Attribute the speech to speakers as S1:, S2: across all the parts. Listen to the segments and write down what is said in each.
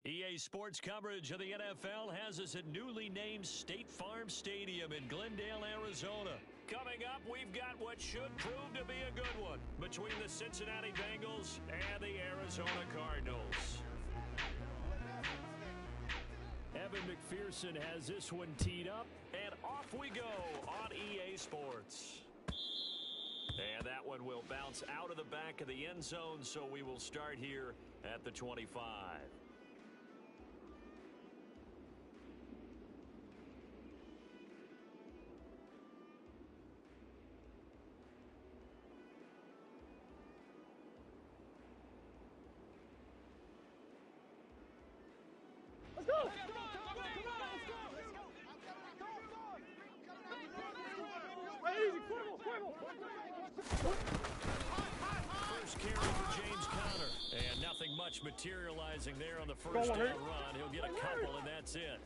S1: EA Sports coverage of the NFL has us at newly named State Farm Stadium in Glendale, Arizona. Coming up, we've got what should prove to be a good one between the Cincinnati Bengals and the Arizona Cardinals. Evan McPherson has this one teed up, and off we go on EA Sports. And that one will bounce out of the back of the end zone, so we will start here at the 25.
S2: Let's go! Easy, quibble.
S1: First carry for James Conner. And nothing much materializing there on the first down run. He'll get a couple, and that's it.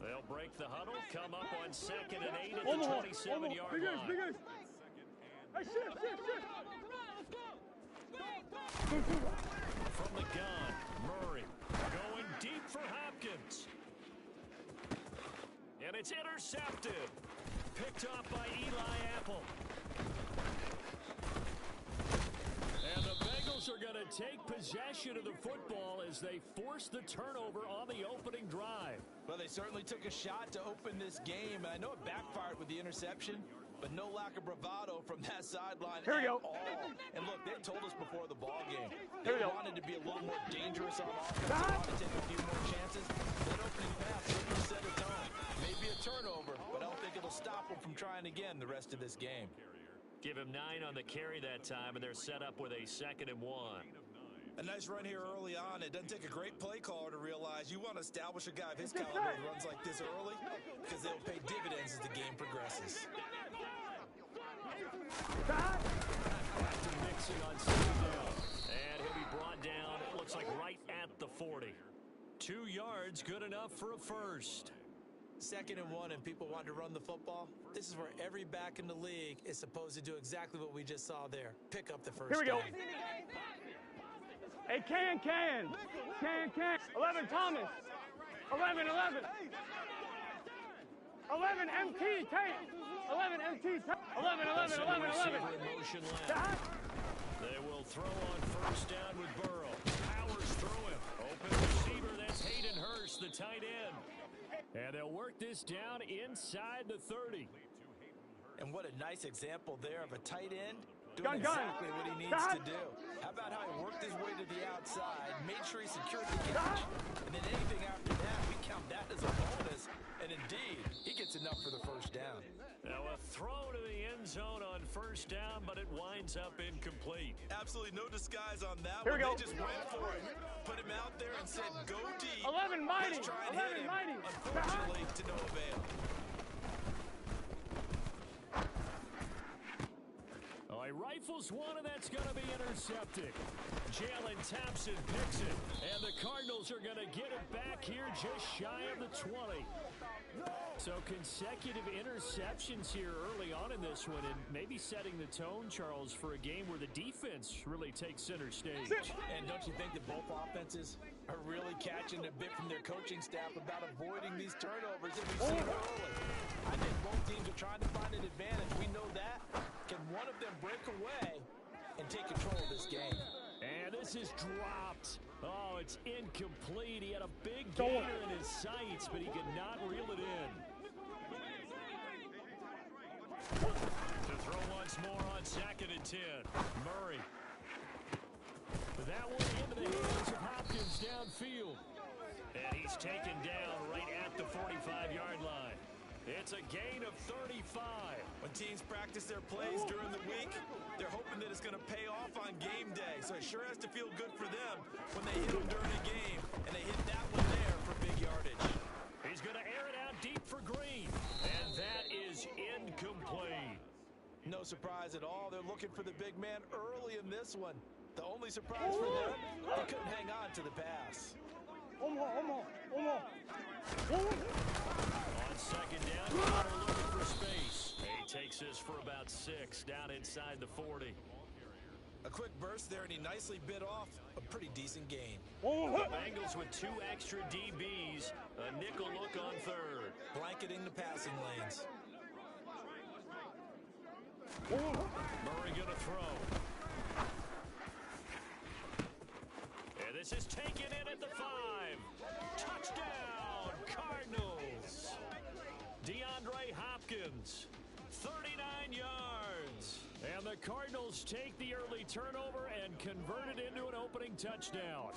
S1: They'll break the huddle, come up on 2nd and 8 at the 27-yard line.
S2: Big hey, shift.
S1: From the gun, Murray going deep for Hopkins. And it's intercepted. Picked off by Eli Apple. And the Bengals are going to take possession of the football as they force the turnover on the opening drive.
S3: Well, they certainly took a shot to open this game. I know it backfired with the interception, but no lack of bravado from that sideline at all. And look, they told us before the ball game they wanted to be a little more dangerous on offense. They wanted to take a few more chances. That opening pass certainly set a tone. Maybe a turnover, but I don't think it'll stop them from trying again the rest of this game.
S1: Give him 9 on the carry that time, and they're set up with a 2nd and 1.
S3: A nice run here early on. It doesn't take a great play caller to realize you want to establish a guy of his caliber who runs like this early because they'll pay dividends as the game progresses.
S1: Back to Mixon on 2nd down. And he'll be brought down, it looks like right at the 40. 2 yards, good enough for a first.
S3: 2nd and 1 and people want to run the football. This is where every back in the league is supposed to do exactly what we just saw there. Pick up the first
S2: Here we go.
S3: down.
S2: Hey, can. 11, Thomas. 11. 11, MT, take. 11, MT, take. 11.
S1: Motion left. They will throw on first down with Burrow. Powers through him. Open receiver, that's Hayden Hurst, the tight end. And they'll work this down inside the 30.
S3: And what a nice example there of a tight end doing exactly what he needs to do. How about how he worked his way to the outside, made sure he secured the catch, and then anything after that, we count that as a bonus. And indeed, he gets enough for the first down.
S1: Now a throw to the end zone on first down, but it winds up incomplete.
S3: Absolutely no disguise on that
S2: Here
S3: one.
S2: we go.
S3: They just went for it, put him out there and said, go deep.
S2: 11 mighty.
S3: Let's try and
S2: 11
S3: hit him.
S2: mighty.
S3: Unfortunately, to no avail.
S1: Oh, he rifles one, and that's going to be intercepted. Jalen Thompson picks it, and the Cardinals are going to get it back here just shy of the 20. So consecutive interceptions here early on in this one, and maybe setting the tone, Charles, for a game where the defense really takes center stage.
S3: And don't you think that both offenses are really catching a bit from their coaching staff about avoiding these turnovers that we've seen early? I think both teams are trying to find an advantage. We know that. Can one of them break away and take control of this game?
S1: And this is dropped. Oh, it's incomplete. He had a big gainer in his sights, but he could not reel it in. To throw once more on 2nd and 10. Murray. That one into the hands of Hopkins downfield. And he's taken down right at the 45-yard line. It's a gain of 35.
S3: When teams practice their plays during the week, they're hoping that it's going to pay off on game day. So it sure has to feel good for them when they hit them during a game, and they hit that one there for big yardage.
S1: He's going to air it out deep for Green, and that is incomplete.
S3: No surprise at all. They're looking for the big man early in this one. The only surprise for them, they couldn't hang on to the pass.
S1: On 2nd down, Conner looking for space. He takes this for about 6 down inside the 40.
S3: A quick burst there, and he nicely bit off a pretty decent gain.
S1: The Bengals with 2 extra DBs. A nickel look on third.
S3: Blanketing the passing lanes.
S1: Murray going to throw. And this is taken in at the 5. Touchdown, Cardinals. DeAndre Hopkins, 39 yards. And the Cardinals take the early turnover and convert it into an opening touchdown.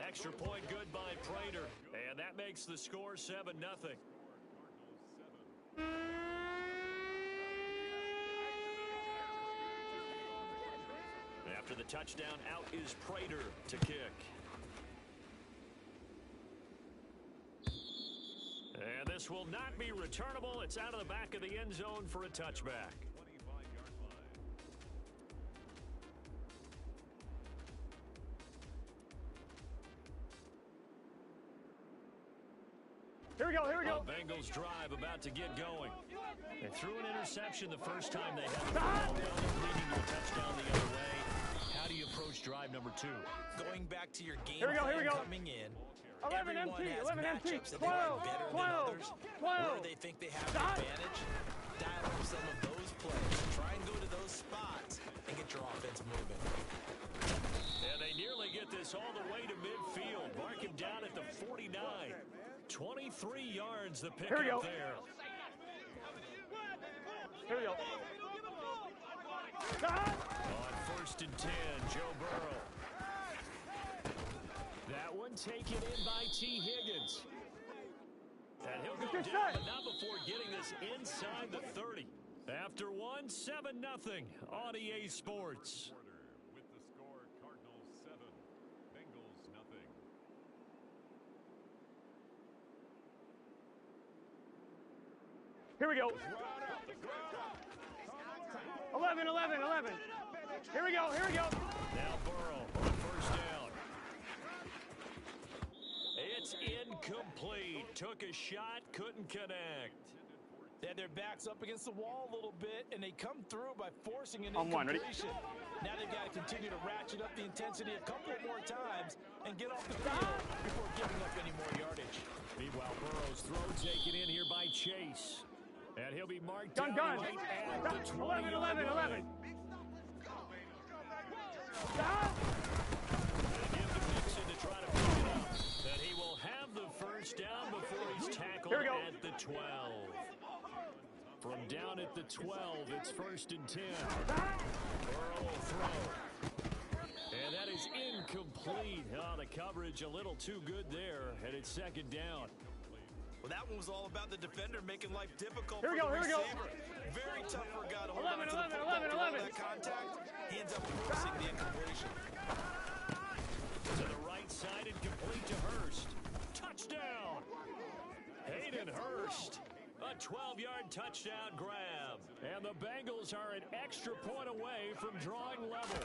S1: Extra point good by Prater. And that makes the score 7-0. After the touchdown, out is Prater to kick. And this will not be returnable. It's out of the back of the end zone for a touchback.
S2: Here we go, here we go.
S1: Bengals drive about to get going. They threw an interception the first time they had the ball, leading to a touchdown the other way. How do you approach drive number 2?
S3: Going back to your game
S2: here we go.
S3: coming in.
S2: 11
S3: Everyone
S2: MT,
S3: has
S2: 11 MT,
S3: matchups that
S2: 12,
S3: they like better
S2: 12,
S3: than others,
S2: 12.
S3: or they think they have an advantage. Dial up some of those plays. Try and go to those spots and get your offense moving.
S1: And they nearly get this all the way to midfield. Mark him down at the 49. 23 yards the pickup there.
S2: Here we go.
S1: On 1st and 10, Joe Burrow. That one taken in by T. Higgins. And he'll go down, but not before getting this inside the 30. After one, 7-0 on EA Sports.
S4: With the score, Cardinals 7, Bengals 0.
S2: Here we go. 11, 11, 11. Here we go, here we go.
S1: Now Burrow on 1st down. It's incomplete. Took a shot, couldn't connect.
S3: They had their backs up against the wall a little bit, and they come through by forcing an
S2: On one, ready?
S3: incompletion. Now they've got to continue to ratchet up the intensity a couple more times and get off the field before giving up any more yardage.
S1: Meanwhile, Burrow's throw taken in here by Chase. And he'll be marked
S2: Gun,
S1: down
S2: gun.
S1: right at the
S2: 11, 11, 11.
S1: Give to Mixon to try to pick it up. And he will have the first down before he's tackled at the 12. From down at the 12, it's 1st and 10. Burrow will throw. And that is incomplete. Oh, the coverage a little too good there, and it's 2nd down.
S3: Well, that one was all about the defender making life difficult
S2: Here we
S3: for
S2: go,
S3: the
S2: here we go.
S3: receiver. Very tough for a guy to hold
S2: 11,
S3: on to
S2: 11,
S3: the
S2: 11,
S3: football.
S2: 11.
S3: That contact, he ends up forcing the incompletion.
S1: To the right side and complete to Hurst. Touchdown! Hayden Hurst. A 12-yard touchdown grab. And the Bengals are an extra point away from drawing level.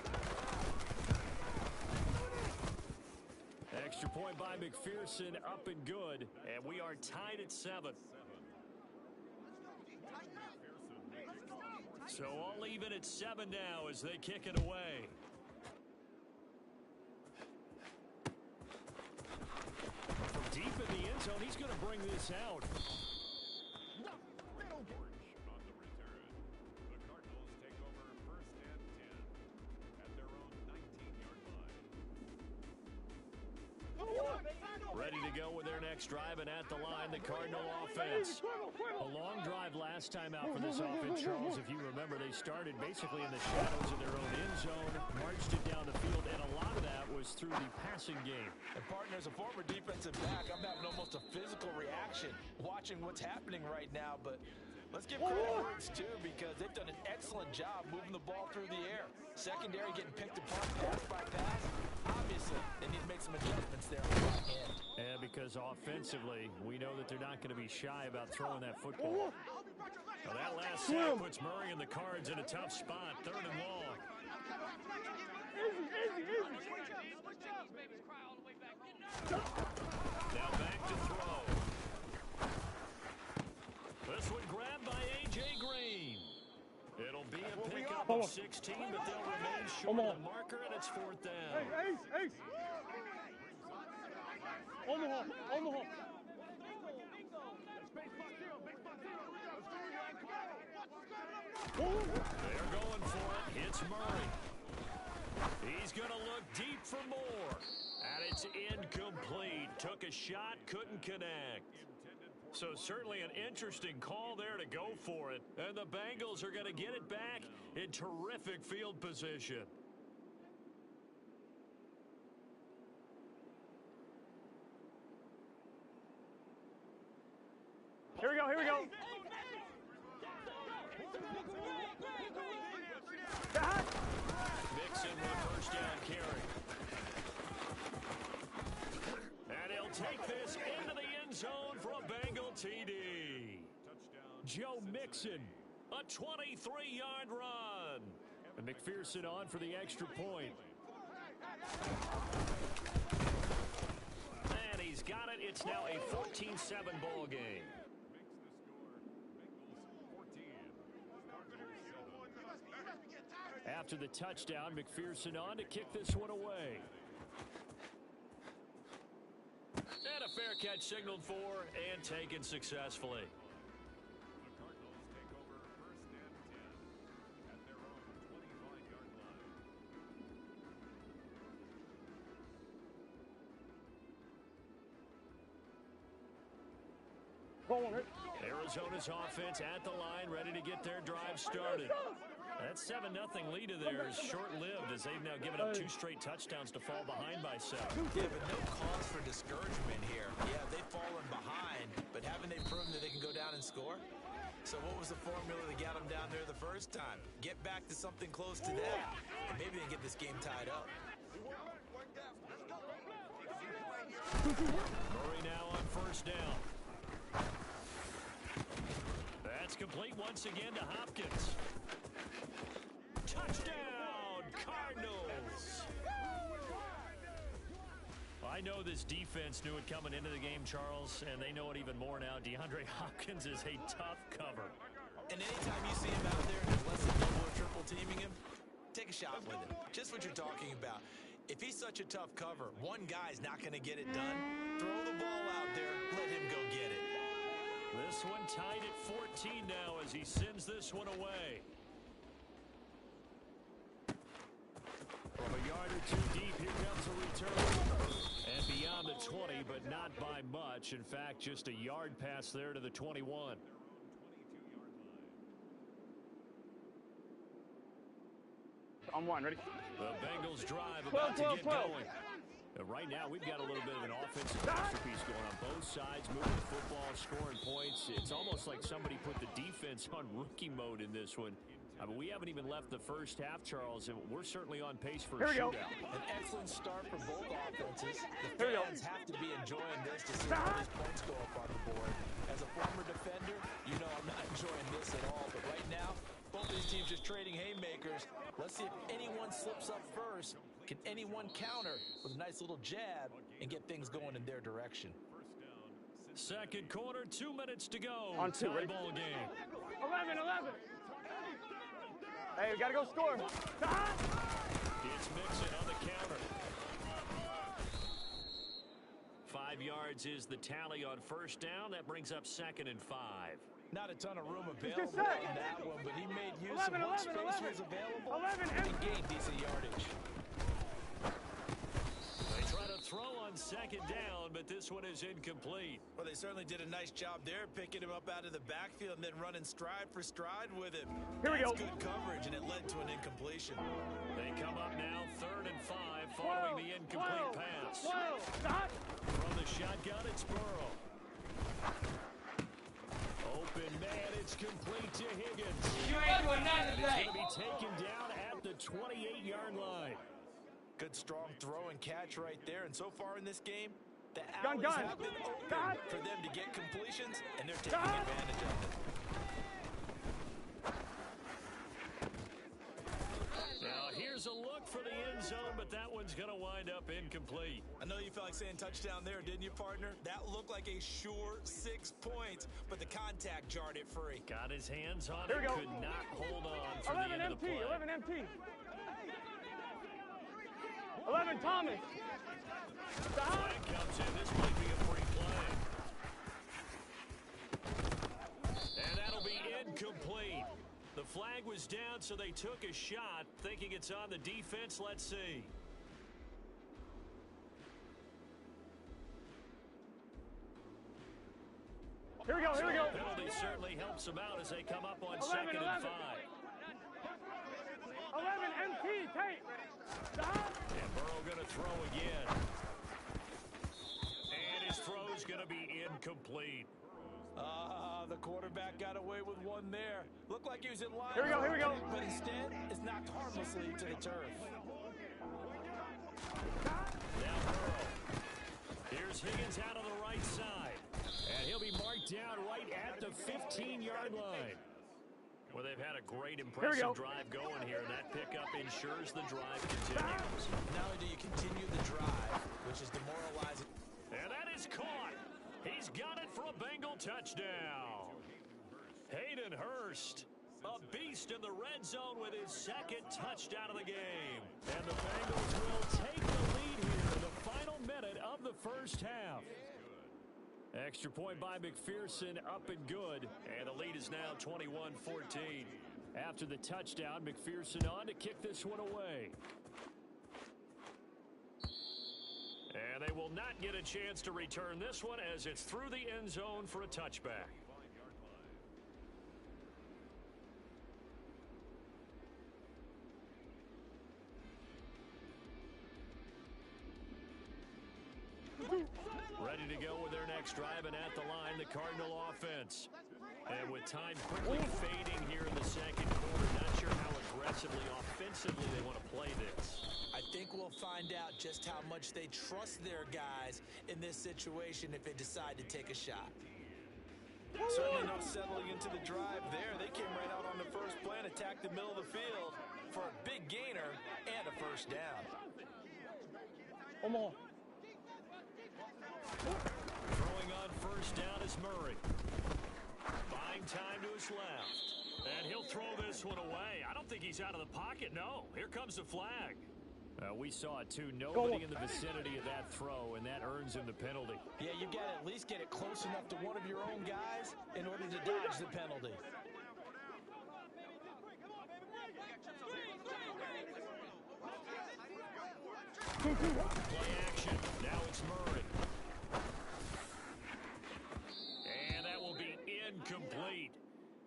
S1: Extra point by McPherson, up and good. And we are tied at 7. So all even at 7 now as they kick it away. From deep in the end zone, he's going to bring this out.
S4: On the return, the Cardinals take over 1st and 10 at their own 19-yard line.
S1: Ready to go with their next drive, and at the line, the Cardinal offense. A long drive last time out for this offense, Charles. If you remember, they started basically in the shadows of their own end zone, marched it down the field, and a lot of that was through the passing game.
S3: And partner, as a former defensive back, I'm having almost a physical reaction watching what's happening right now, but let's give credit where it's due because they've done an excellent job moving the ball through the air. Secondary getting picked apart pass by pass. Obviously, they need to make some adjustments there on the back end.
S1: And because offensively, we know that they're not going to be shy about throwing that football. Well, that last sack puts Murray and the Cards in a tough spot, 3rd and long. Now back to throw. This one grabbed by A.J. Green. It'll and 16, but they'll remain short of the marker, and it's fourth down.
S2: Ace. Omaha.
S1: They're going for it. It's Murray. He's going to look deep for more. And it's incomplete. Took a shot, couldn't connect. So certainly an interesting call there to go for it. And the Bengals are going to get it back in terrific field position.
S2: Here we go.
S1: Mixon with first down carry. And he'll take this into the end zone for a Bengal TD. Joe Mixon, a 23-yard run. And McPherson on for the extra point. And he's got it. It's now a 14-7 ball game. After the touchdown, McPherson on to kick this one away. And a fair catch signaled for and taken successfully.
S4: The Cardinals take over first and 10 at their own 25-yard line.
S1: Arizona's offense at the line, ready to get their drive started. That 7-0 lead of theirs is short-lived as they've now given up 2 straight touchdowns to fall behind by 7.
S3: Yeah, but no cause for discouragement here. Yeah, they've fallen behind, but haven't they proven that they can go down and score? So what was the formula that got them down there the first time? Get back to something close to that, and maybe they can get this game tied up.
S1: Murray now on first down. That's complete once again to Hopkins. Touchdown, Cardinals! I know this defense knew it coming into the game, Charles, and they know it even more now. DeAndre Hopkins is a tough cover.
S3: And anytime you see him out there and less than double or triple teaming him, take a shot with him. Just what you're talking about. If he's such a tough cover, one guy's not going to get it done. Throw the ball out there, let him go get it.
S1: This one tied at 14 now as he sends this one away. From a yard or 2 deep, here comes a return. And beyond the 20, but not by much. In fact, just a yard pass there to the 21.
S2: On one, ready?
S1: The Bengals drive about to get going. Right now, we've got a little bit of an offensive masterpiece going on both sides, moving the football, scoring points. It's almost like somebody put the defense on rookie mode in this one. I mean, we haven't even left the first half, Charles, and we're certainly on pace for a shootout.
S3: An excellent start for both offenses. The fans have to be enjoying this to see all these points go up on the board. As a former defender, you know I'm not enjoying this at all. But right now, both these teams just trading haymakers. Let's see if anyone slips up first. Can anyone counter with a nice little jab and get things going in their direction?
S1: Second quarter, 2 minutes to go.
S2: On 2, ready?
S1: Ball game.
S2: 11. Hey, we got to go score.
S1: It's Mixon on the counter. 5 yards is the tally on first down. That brings up 2nd and 5.
S3: Not a ton of room available on that one, but he made use of what space was available and gained decent yardage.
S1: They try to throw on 2nd down, but this one is incomplete.
S3: Well, they certainly did a nice job there, picking him up out of the backfield and then running stride for stride with him.
S2: Here we go.
S3: Good coverage, and it led to an incompletion.
S1: They come up now 3rd and 5 following the incomplete pass. From the shotgun, it's Burrow. Open man, it's complete to Higgins.
S2: You ain't doing nothing today.
S1: It's going to be taken down at the 28-yard line.
S3: Good strong throw and catch right there. And so far in this game, the alleys have been open for them to get completions, and they're taking advantage of it.
S1: Now here's a look for the end zone, but that one's going to wind up incomplete.
S3: I know you felt like saying touchdown there, didn't you, partner? That looked like a sure 6 points, but the contact jarred it free.
S1: Got his hands on
S2: Here
S1: it,
S2: we go.
S1: could not hold on for
S2: 11
S1: the end of the
S2: MT,
S1: play.
S2: 11 MT. 11 Thomas. Stop.
S1: Flag comes in. This might be a free play. And that'll be incomplete. The flag was down, so they took a shot, thinking it's on the defense. Let's see.
S2: Here we go, here we go.
S1: Penalty certainly helps them out as they come up on
S2: 11,
S1: 2nd and 5.
S2: 11 MT, Tate. Stop.
S1: And Burrow going to throw again. And his throw's going to be incomplete.
S3: The quarterback got away with one there. Looked like he was in line.
S2: Here we go, here we go.
S3: But instead, it's knocked harmlessly to the turf.
S1: Now Burrow. Here's Higgins out on the right side. And he'll be marked down right at the 15-yard line. Well, they've had a great, impressive drive going here, and that pickup ensures the drive continues.
S3: Not only do you continue the drive, which is demoralizing.
S1: And that is caught. He's got it for a Bengal touchdown. Hayden Hurst, a beast in the red zone with his 2nd touchdown of the game. And the Bengals will take the lead here in the final minute of the first half. Extra point by McPherson, up and good. And the lead is now 21-14. After the touchdown, McPherson on to kick this one away. And they will not get a chance to return this one as it's through the end zone for a touchback. Ready to go with their next drive, and at the line, the Cardinal offense. And with time quickly fading here in the second quarter, not sure how aggressively, offensively they want to play this.
S3: I think we'll find out just how much they trust their guys in this situation if they decide to take a shot. Certainly no settling into the drive there. They came right out on the first play and attacked the middle of the field for a big gainer and a first down.
S2: One more.
S1: Throwing on first down is Murray. Buying time to his left. And he'll throw this one away. I don't think he's out of the pocket, no. Here comes the flag. We saw it, too. Nobody in the vicinity of that throw, and that earns him the penalty.
S3: Yeah, you've got to at least get it close enough to one of your own guys in order to dodge the penalty.
S1: Play action. Now it's Murray. And that will be incomplete.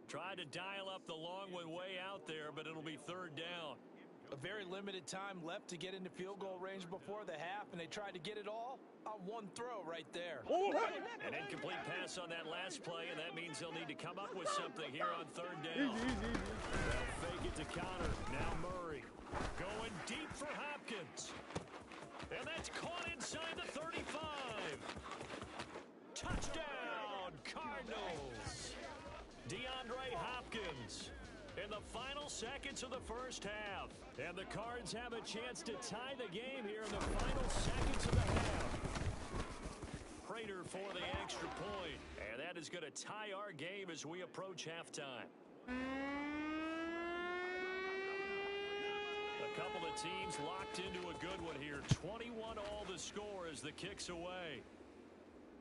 S1: Tried to dial up the long one way out there, but it'll be 3rd down.
S3: A very limited time left to get into field goal range before the half, and they tried to get it all on one throw right there.
S1: An incomplete pass on that last play, and that means they'll need to come up with something here on 3rd down. They'll fake it to Connor. Now Murray going deep for Hopkins. And that's caught inside the 35. Touchdown, Cardinals. DeAndre Hopkins in the final seconds of the first half. And the Cards have a chance to tie the game here in the final seconds of the half. Prater for the extra point. And that is going to tie our game as we approach halftime. A couple of teams locked into a good one here. 21 all the score as the kick's away.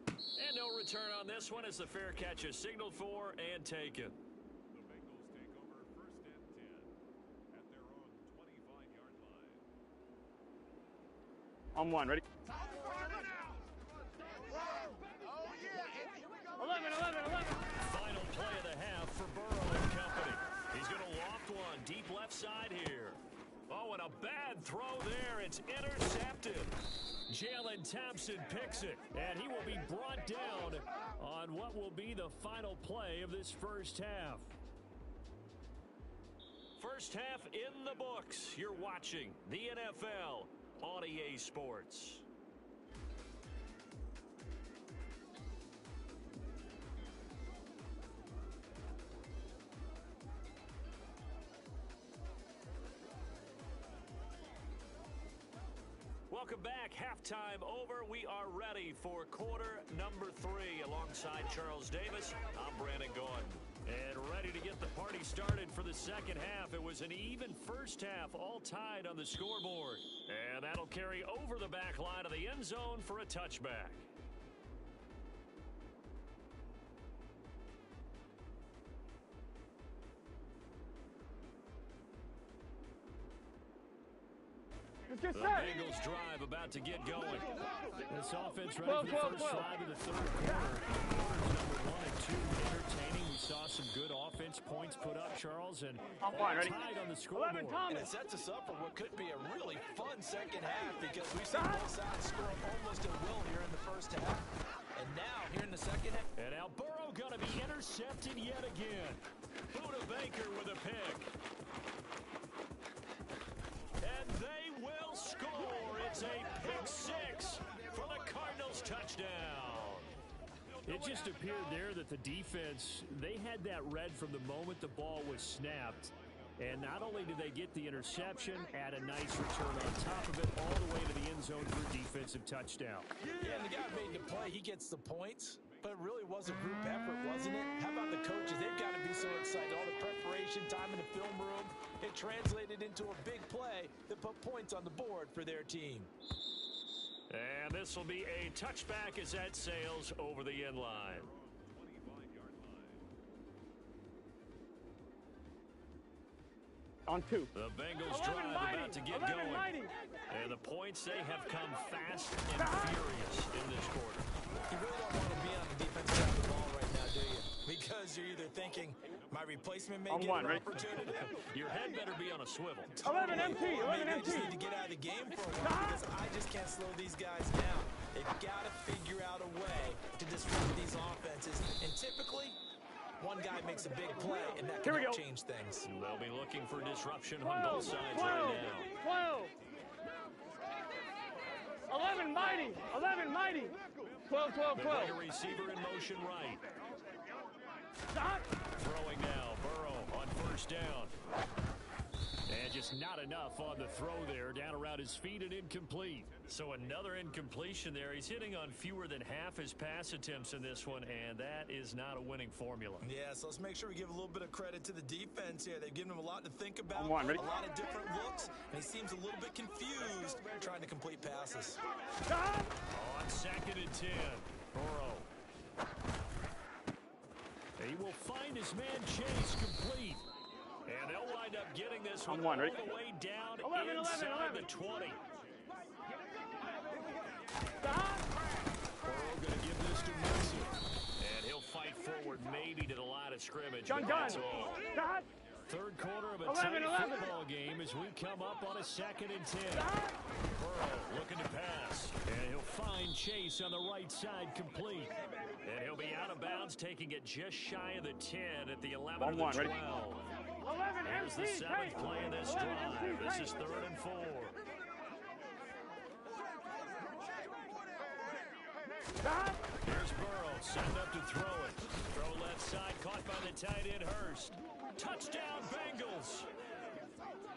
S1: And no return on this one as the fair catch is signaled for and taken.
S4: The Bengals take over 1st and 10 at their own 25-yard line.
S2: On one, ready? 11, 11, 11.
S1: Final play of the half for Burrow and company. He's going to loft one deep left side here. Oh, and a bad throw there. It's intercepted. Jalen Thompson picks it, and he will be brought down on what will be the final play of this first half. First half in the books. You're watching the NFL on EA Sports. Welcome back. Halftime over. We are ready for quarter number 3. Alongside Charles Davis, I'm Brandon Gordon. And ready to get the party started for the second half. It was an even first half, all tied on the scoreboard. And that'll carry over the back line of the end zone for a touchback.
S2: Let's get
S1: The
S2: set.
S1: Bengals drive about to get going. This offense ready for the first drive of the third quarter. Quarters number 1 and 2 entertaining. We saw some good offense points put up, Charles, and all tied on the scoreboard.
S3: And it sets us up for what could be a really fun second half because we've seen both sides score almost at will here in the first half. And now, here in the second half.
S1: And now Burrow going to be intercepted yet again. Buda Baker with a pick. And they will score. It's a pick 6 for the Cardinals touchdown. It just appeared there that the defense, they had that read from the moment the ball was snapped. And not only did they get the interception, add a nice return on top of it, all the way to the end zone for a defensive touchdown.
S3: Yeah, and the guy made the play. He gets the points. But it really was a group effort, wasn't it? How about the coaches? They've got to be so excited. All the preparation time in the film room, it translated into a big play that put points on the board for their team.
S1: And this will be a touchback as that sails over the end line.
S2: On 2.
S1: The Bengals drive about to get going. And the points, they have come fast and furious in this quarter.
S3: You really don't want to be on the defensive side of the ball right now, do you? Because you're either thinking, my replacement may get an opportunity.
S1: Your head better be on a swivel.
S2: 11 empty. 11
S3: Maybe I
S2: empty.
S3: just need to get out of the game for a while because I just can't slow these guys down. They've got to figure out a way to disrupt these offenses. And typically, one guy makes a big play, and that can help change things.
S1: They'll be looking for disruption on both sides right now.
S2: 12. 11 mighty. 11 mighty. 12, 12, 12.
S1: They bring a receiver in motion right.
S2: Stop.
S1: Throwing now. Burrow on first down. And just not enough on the throw there. Down around his feet and incomplete. So another incompletion there. He's hitting on fewer than half his pass attempts in this one, and that is not a winning formula.
S3: Yeah, so let's make sure we give a little bit of credit to the defense here. They've given him a lot to think about,
S2: a lot
S3: of different looks, and he seems a little bit confused trying to complete passes.
S2: Stop.
S1: On 2nd and 10. Burrow. He will find his man Chase complete. And they'll wind up getting this one all the way down
S2: 11,
S1: inside
S2: 11.
S1: the 20.
S2: Stop.
S1: Burrow going to give this to Mason. And he'll fight forward maybe to the line of scrimmage.
S2: Done.
S1: That's all.
S2: Stop.
S1: Third quarter of a
S2: 11,
S1: tight football game as we come up on a 2nd and 10. Burrow looking to pass. And he'll find Chase on the right side complete. And he'll be out of bounds, taking it just shy of the 10 at the 11 of the 12.
S2: 11
S1: Here's the 7th play in this drive. This is 3rd and 4.
S2: Stop.
S1: Here's Burrow, setting up to throw it. Throw left side, caught by the tight end Hurst. Touchdown Bengals.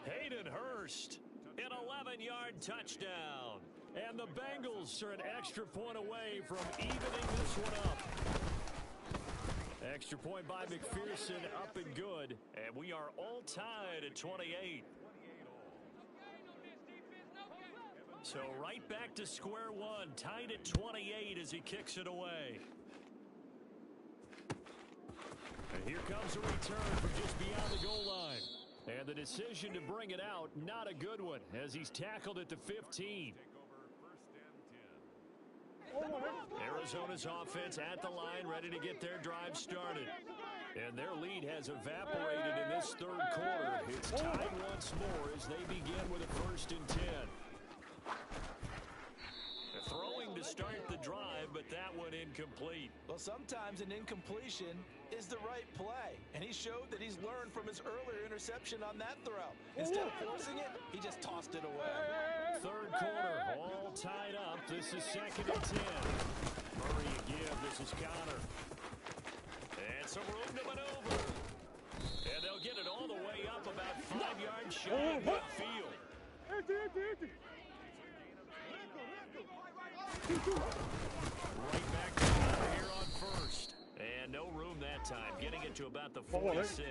S1: Hayden Hurst, an 11-yard touchdown. And the Bengals are an extra point away from evening this one up. Extra point by McPherson, up and good. And we are all tied at 28. So right back to square one, tied at 28 as he kicks it away. And here comes a return from just beyond the goal line. And the decision to bring it out, not a good one, as he's tackled at the 15. Arizona's offense at the line, ready to get their drive started. And their lead has evaporated in this third quarter. It's tied once more as they begin with a 1st and 10. Throwing to start the drive, but that one incomplete.
S3: Well, sometimes an incompletion is the right play, and he showed that he's learned from his earlier interception on that throw. Instead of forcing it, he just tossed it away.
S1: Third quarter, all tied up. This is 2nd and 10. Murray again. This is Connor. And some room to maneuver. And they'll get it all the way up about 5 yards shy of midfield. Right back to here on first. And no room that time, getting it to about the 46.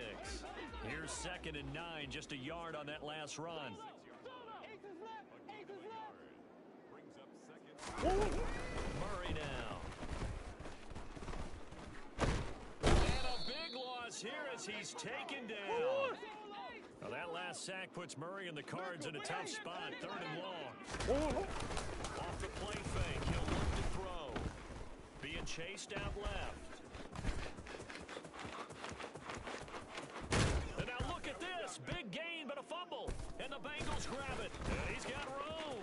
S1: Here's 2nd and 9, just a yard on that last run. Murray now. And a big loss here as he's taken down. Well, that last sack puts Murray and the Cards in a tough spot, 3rd and long. Off the play fake, he'll look to throw. Being chased out left. And now look at this, big gain but a fumble. And the Bengals grab it. And he's got room.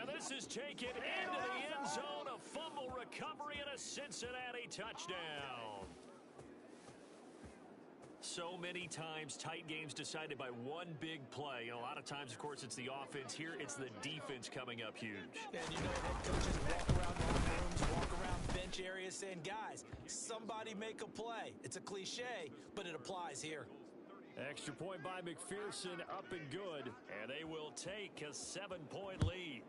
S1: And this is taken into the end zone. A fumble recovery and a Cincinnati touchdown. So many times, tight games decided by one big play. And a lot of times, of course, it's the offense. Here, it's the defense coming up huge.
S3: And you know, head coaches walk around locker rooms, walk around bench areas saying, guys, somebody make a play. It's a cliche, but it applies here.
S1: Extra point by McPherson, up and good. And they will take a 7-point lead.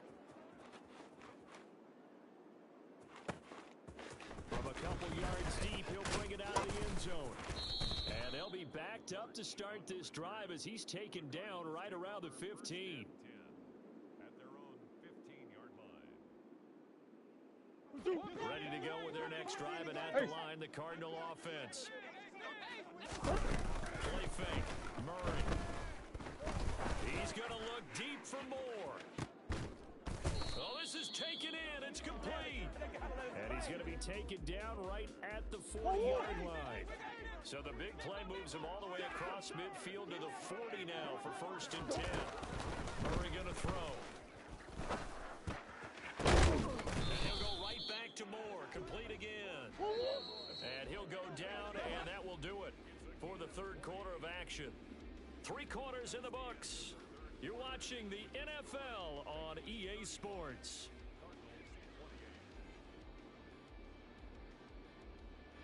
S1: From a couple yards deep, he'll bring it out of the end zone. And they'll be backed up to start this drive as he's taken down right around the 15.
S4: At their own 15-yard line.
S1: Ready to go with their next drive, and at the line, the Cardinal offense. Play fake, Murray. He's going to look deep for more. Oh, this is taken in. It's complete. And he's going to be taken down right at the 40-yard line. So the big play moves him all the way across midfield to the 40 now for 1st and 10. Murray going to throw. And he'll go right back to Moore. Complete again. And he'll go down, and that will do it for the 3rd quarter of action. 3 quarters in the books. You're watching the NFL on EA Sports.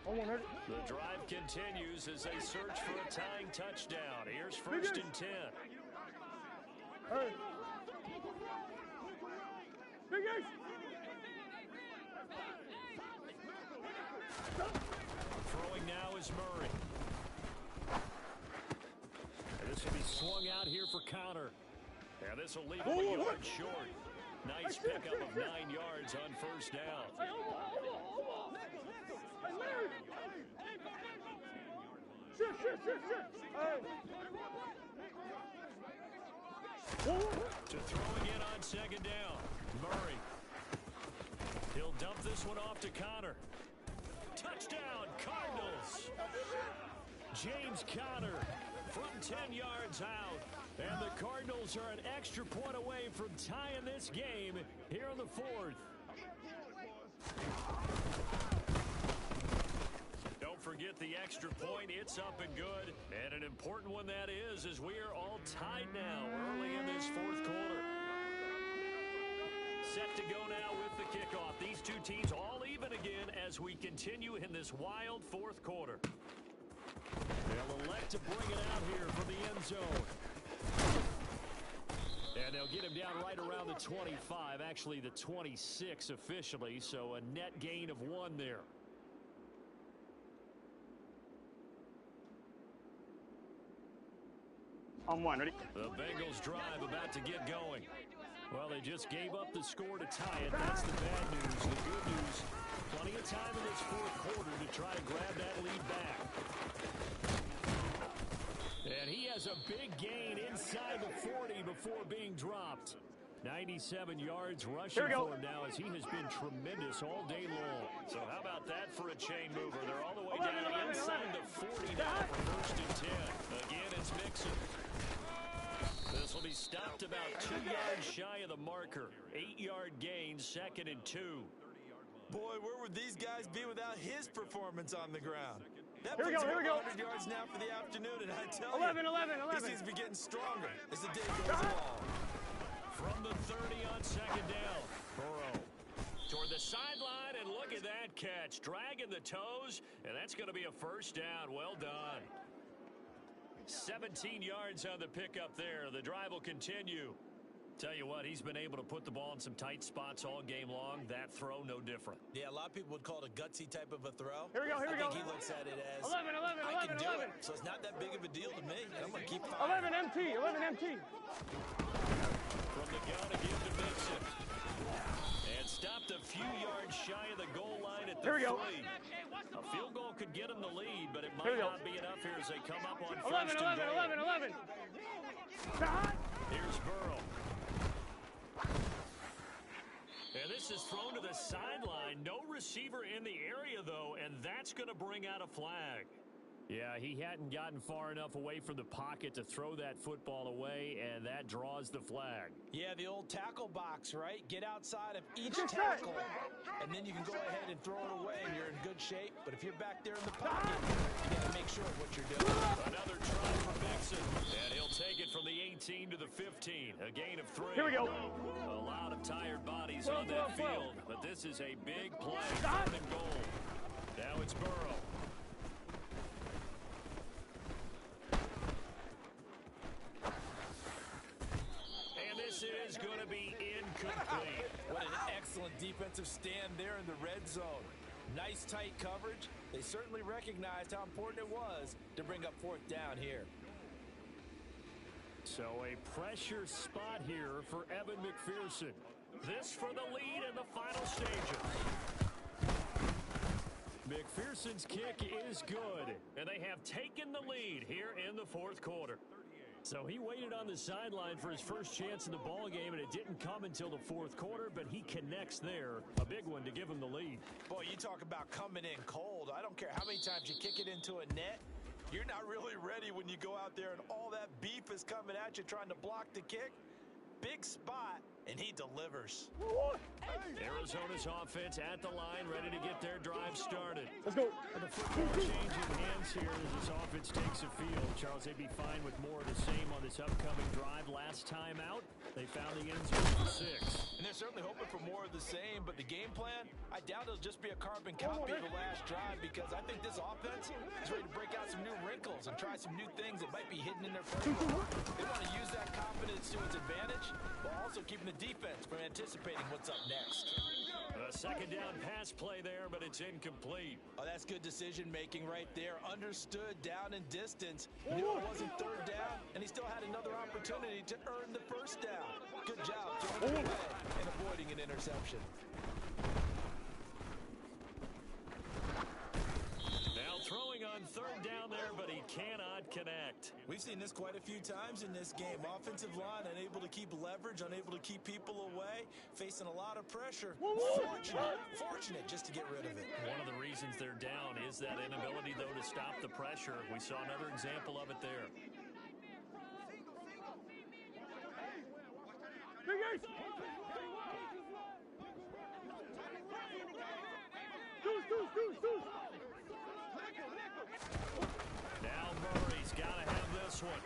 S1: The drive continues as they search for a tying touchdown. Here's 1st and 10. Throwing now is Murray. And this will be swung out here for counter. And this will leave him a yard short. Nice pickup of 9 yards on 1st down. To throw again on 2nd down. Murray. He'll dump this one off to Connor. Touchdown, Cardinals. James Conner from 10 yards out. And the Cardinals are an extra point away from tying this game here in the 4th. Don't forget the extra point. It's up and good. And an important one that is, as we are all tied now early in this 4th quarter. Set to go now with the kickoff. These two teams all even again as we continue in this wild 4th quarter. They'll elect to bring it out here from the end zone. And they'll get him down right around the 25, actually the 26 officially, so a net gain of 1 there.
S2: On 1, ready?
S1: The Bengals drive about to get going. Well, they just gave up the score to tie it. That's the bad news. The good news, plenty of time in this 4th quarter to try to grab that lead back. And he has a big gain inside the 40 before being dropped. 97 yards rushing for him now as he has been tremendous all day long. So how about that for a chain mover? They're all the way down inside the 40 now for 1st and 10. Again, it's Mixon. This will be stopped about 2 yards shy of the marker. 8-yard gain, 2nd and 2.
S3: Boy, where would these guys be without his performance on the ground? That
S2: Here we
S3: brings
S2: go,
S3: him
S2: here we go.
S3: 100 yards now for the afternoon, and I tell
S2: 11,
S3: you,
S2: 11, 11.
S3: this seems to be getting stronger as the day goes along.
S1: From the 30 on 2nd down, Burrow toward the sideline, and look at that catch. Dragging the toes, and that's going to be a 1st down. Well done. 17 yards on the pickup there. The drive will continue. Tell you what, he's been able to put the ball in some tight spots all game long. That throw, no different.
S3: Yeah, a lot of people would call it a gutsy type of a throw.
S2: Here we go, here we
S3: I
S2: go.
S3: think he looks at it as,
S2: 11, 11,
S3: I
S2: 11,
S3: can do
S2: 11.
S3: it, so it's not that big of a deal to me. I'm going to keep firing.
S2: 11 MT, 11 MT.
S1: From the gun again to Mixon. And stopped a few yards shy of the goal line at the
S2: Here we go.
S1: 3. A field goal could get him the lead, but it might not be enough here as they come up on
S2: 11,
S1: first and
S2: 11,
S1: goal.
S2: 11, 11. Stop.
S1: Here's Burrow. And this is thrown to the sideline. No receiver in the area, though, and that's going to bring out a flag. Yeah, he hadn't gotten far enough away from the pocket to throw that football away, and that draws the flag.
S3: Yeah, the old tackle box, right? Get outside of each tackle, and then you can go ahead and throw it away, and you're in good shape. But if you're back there in the pocket, you got to make sure of what you're doing.
S1: Another try for Mixon, and he'll take it from the 18 to the 15. A gain of 3.
S2: Here we go.
S1: A lot of tired bodies on that field, but this is a big play. 3rd and goal. Now it's Burrow. This is going to be incomplete.
S3: What an excellent defensive stand there in the red zone. Nice tight coverage. They certainly recognized how important it was to bring up 4th down here.
S1: So a pressure spot here for Evan McPherson. This for the lead in the final stages. McPherson's kick is good, and they have taken the lead here in the 4th quarter. So he waited on the sideline for his first chance in the ball game, and it didn't come until the 4th quarter, but he connects there. A big one to give him the lead.
S3: Boy, you talk about coming in cold. I don't care how many times you kick it into a net. You're not really ready when you go out there and all that beef is coming at you trying to block the kick. Big spot, and he delivers.
S1: Arizona's offense at the line, ready to get their drive started.
S2: Let's go.
S1: And the football changing hands here as this offense takes a field. Charles, they'd be fine with more of the same on this upcoming drive. Last time out, they found the end zone for 6.
S3: And they're certainly hoping for more of the same, but the game plan, I doubt it'll just be a carbon copy of the last drive, because I think this offense is ready to break out some new wrinkles and try some new things that might be hidden in their playbook. They want to use that confidence to its advantage, while also keeping the defense from anticipating what's up next.
S1: A 2nd down pass play there, but it's incomplete.
S3: Oh, that's good decision-making right there. Understood down and distance. Knew it wasn't 3rd down, and he still had another opportunity to earn the 1st down. Good job throwing it away and avoiding an interception.
S1: Now throwing on 3rd down there, but he cannot connect.
S3: We've seen this quite a few times in this game. Offensive line unable to keep leverage, unable to keep people away, facing a lot of pressure. Fortunate just to get rid of it.
S1: One of the reasons they're down is that inability, though, to stop the pressure. We saw another example of it there. Now Murray's got to have this one.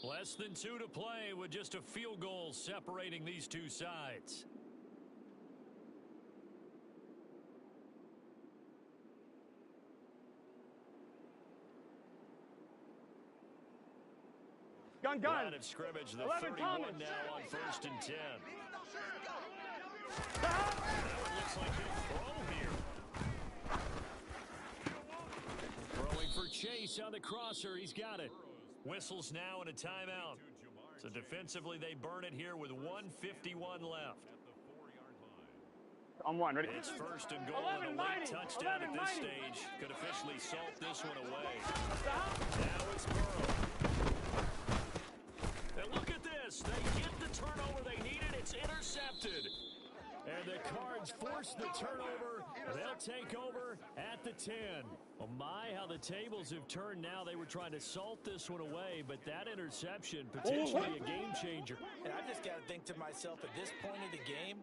S1: Less than 2 to play with just a field goal separating these two sides.
S2: Gun.
S1: Line of scrimmage, the 31
S2: Thomas.
S1: now on 1st and 10. Now it looks like a throw here. Throwing for Chase on the crosser. He's got it. Whistles now and a timeout. So defensively, they burn it here with 1:51 left.
S2: I'm one. Ready?
S1: It's 1st and goal and a late touchdown at this stage. Could officially salt this one away. Now it's Burrow. And look at this. They get the turnover they needed. It's intercepted. And the Cards force the turnover. They'll take over at the 10. Oh, my, how the tables have turned now. They were trying to salt this one away, but that interception, potentially a game changer.
S3: And I just got to think to myself, at this point of the game,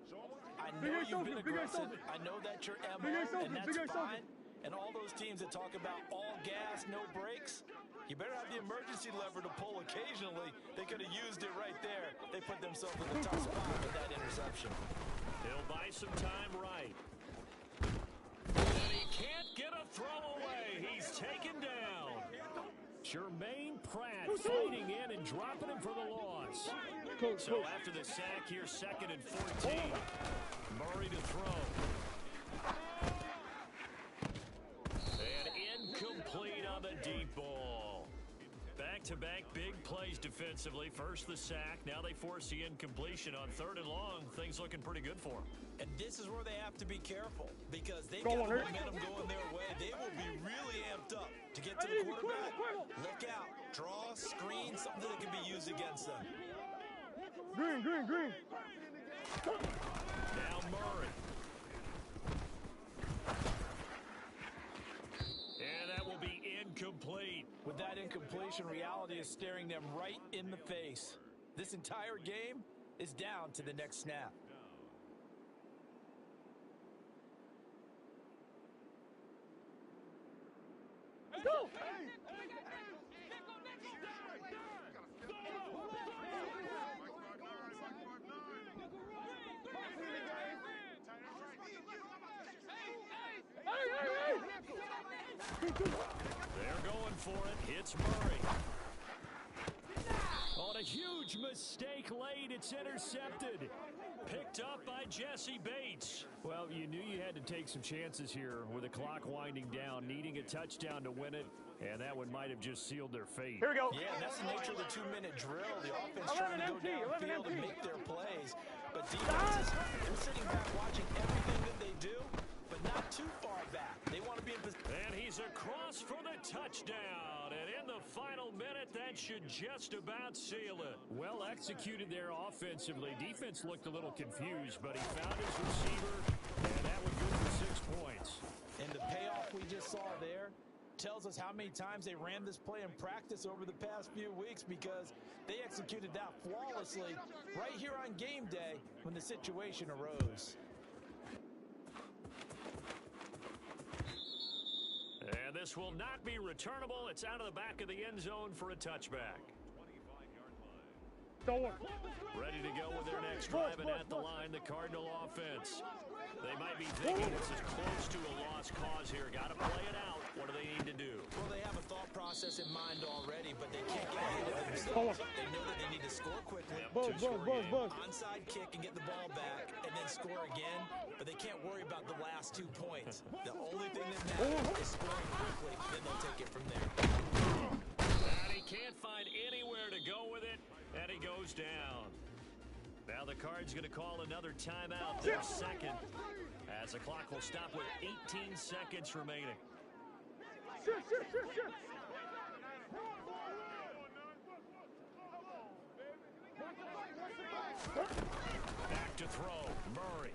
S3: I know you've been aggressive. I know that's your MO, and that's fine. And all those teams that talk about all gas, no brakes, you better have the emergency lever to pull occasionally. They could have used it right there. They put themselves in a tough spot with that interception.
S1: He'll buy some time right. And he can't get a throw away. He's taken down. Jermaine Pratt fighting in and dropping him for the loss. So after the sack here, 2nd and 14. Murray to throw. And incomplete on the deep ball. Back-to-back big plays defensively. First the sack. Now they force the incompletion on 3rd and long. Things looking pretty good for them.
S3: And this is where they have to be careful because they've got momentum going their way. They will be really amped up to get to the quarterback. Look out. Draw, screen, something that can be used against them.
S2: Green.
S1: Now Murray. And that will be incomplete.
S3: With that incompletion, reality is staring them right in the face. This entire game is down to the next snap.
S2: Let's go!
S1: They're going for it. Hits Murray. On a huge mistake late, it's intercepted. Picked up by Jesse Bates. Well, you knew you had to take some chances here with the clock winding down, needing a touchdown to win it, and that one might have just sealed their fate.
S2: Here we go.
S3: Yeah, and that's the nature of the 2-minute drill. The offense trying to go downfield and make their plays. But defenses, they're sitting back watching everything that they do, but not too far back. They want to be in position.
S1: And he's across for the touchdown. And in the final minute, that should just about seal it. Well executed there offensively. Defense looked a little confused, but he found his receiver, and that was good for 6 points.
S3: And the payoff we just saw there tells us how many times they ran this play in practice over the past few weeks because they executed that flawlessly right here on game day when the situation arose.
S1: And this will not be returnable. It's out of the back of the end zone for a touchback.
S4: 25-yard line.
S1: Ready to go with their next drive, and at the line, the Cardinal offense. They might be thinking it's as close to a lost cause here. Got to play it out. What do they need to do?
S3: Well, they have a thought process in mind already, but they can't get ahead of themselves. They know that they need to score quickly. Onside kick and get the ball back, and then score again. But they can't worry about the last 2 points. The only thing that matters is scoring quickly. Then they'll take it from there.
S1: And he can't find anywhere to go with it, and he goes down. Now the Card's going to call another timeout, their second, as the clock will stop with 18 seconds remaining. Back to throw, Murray.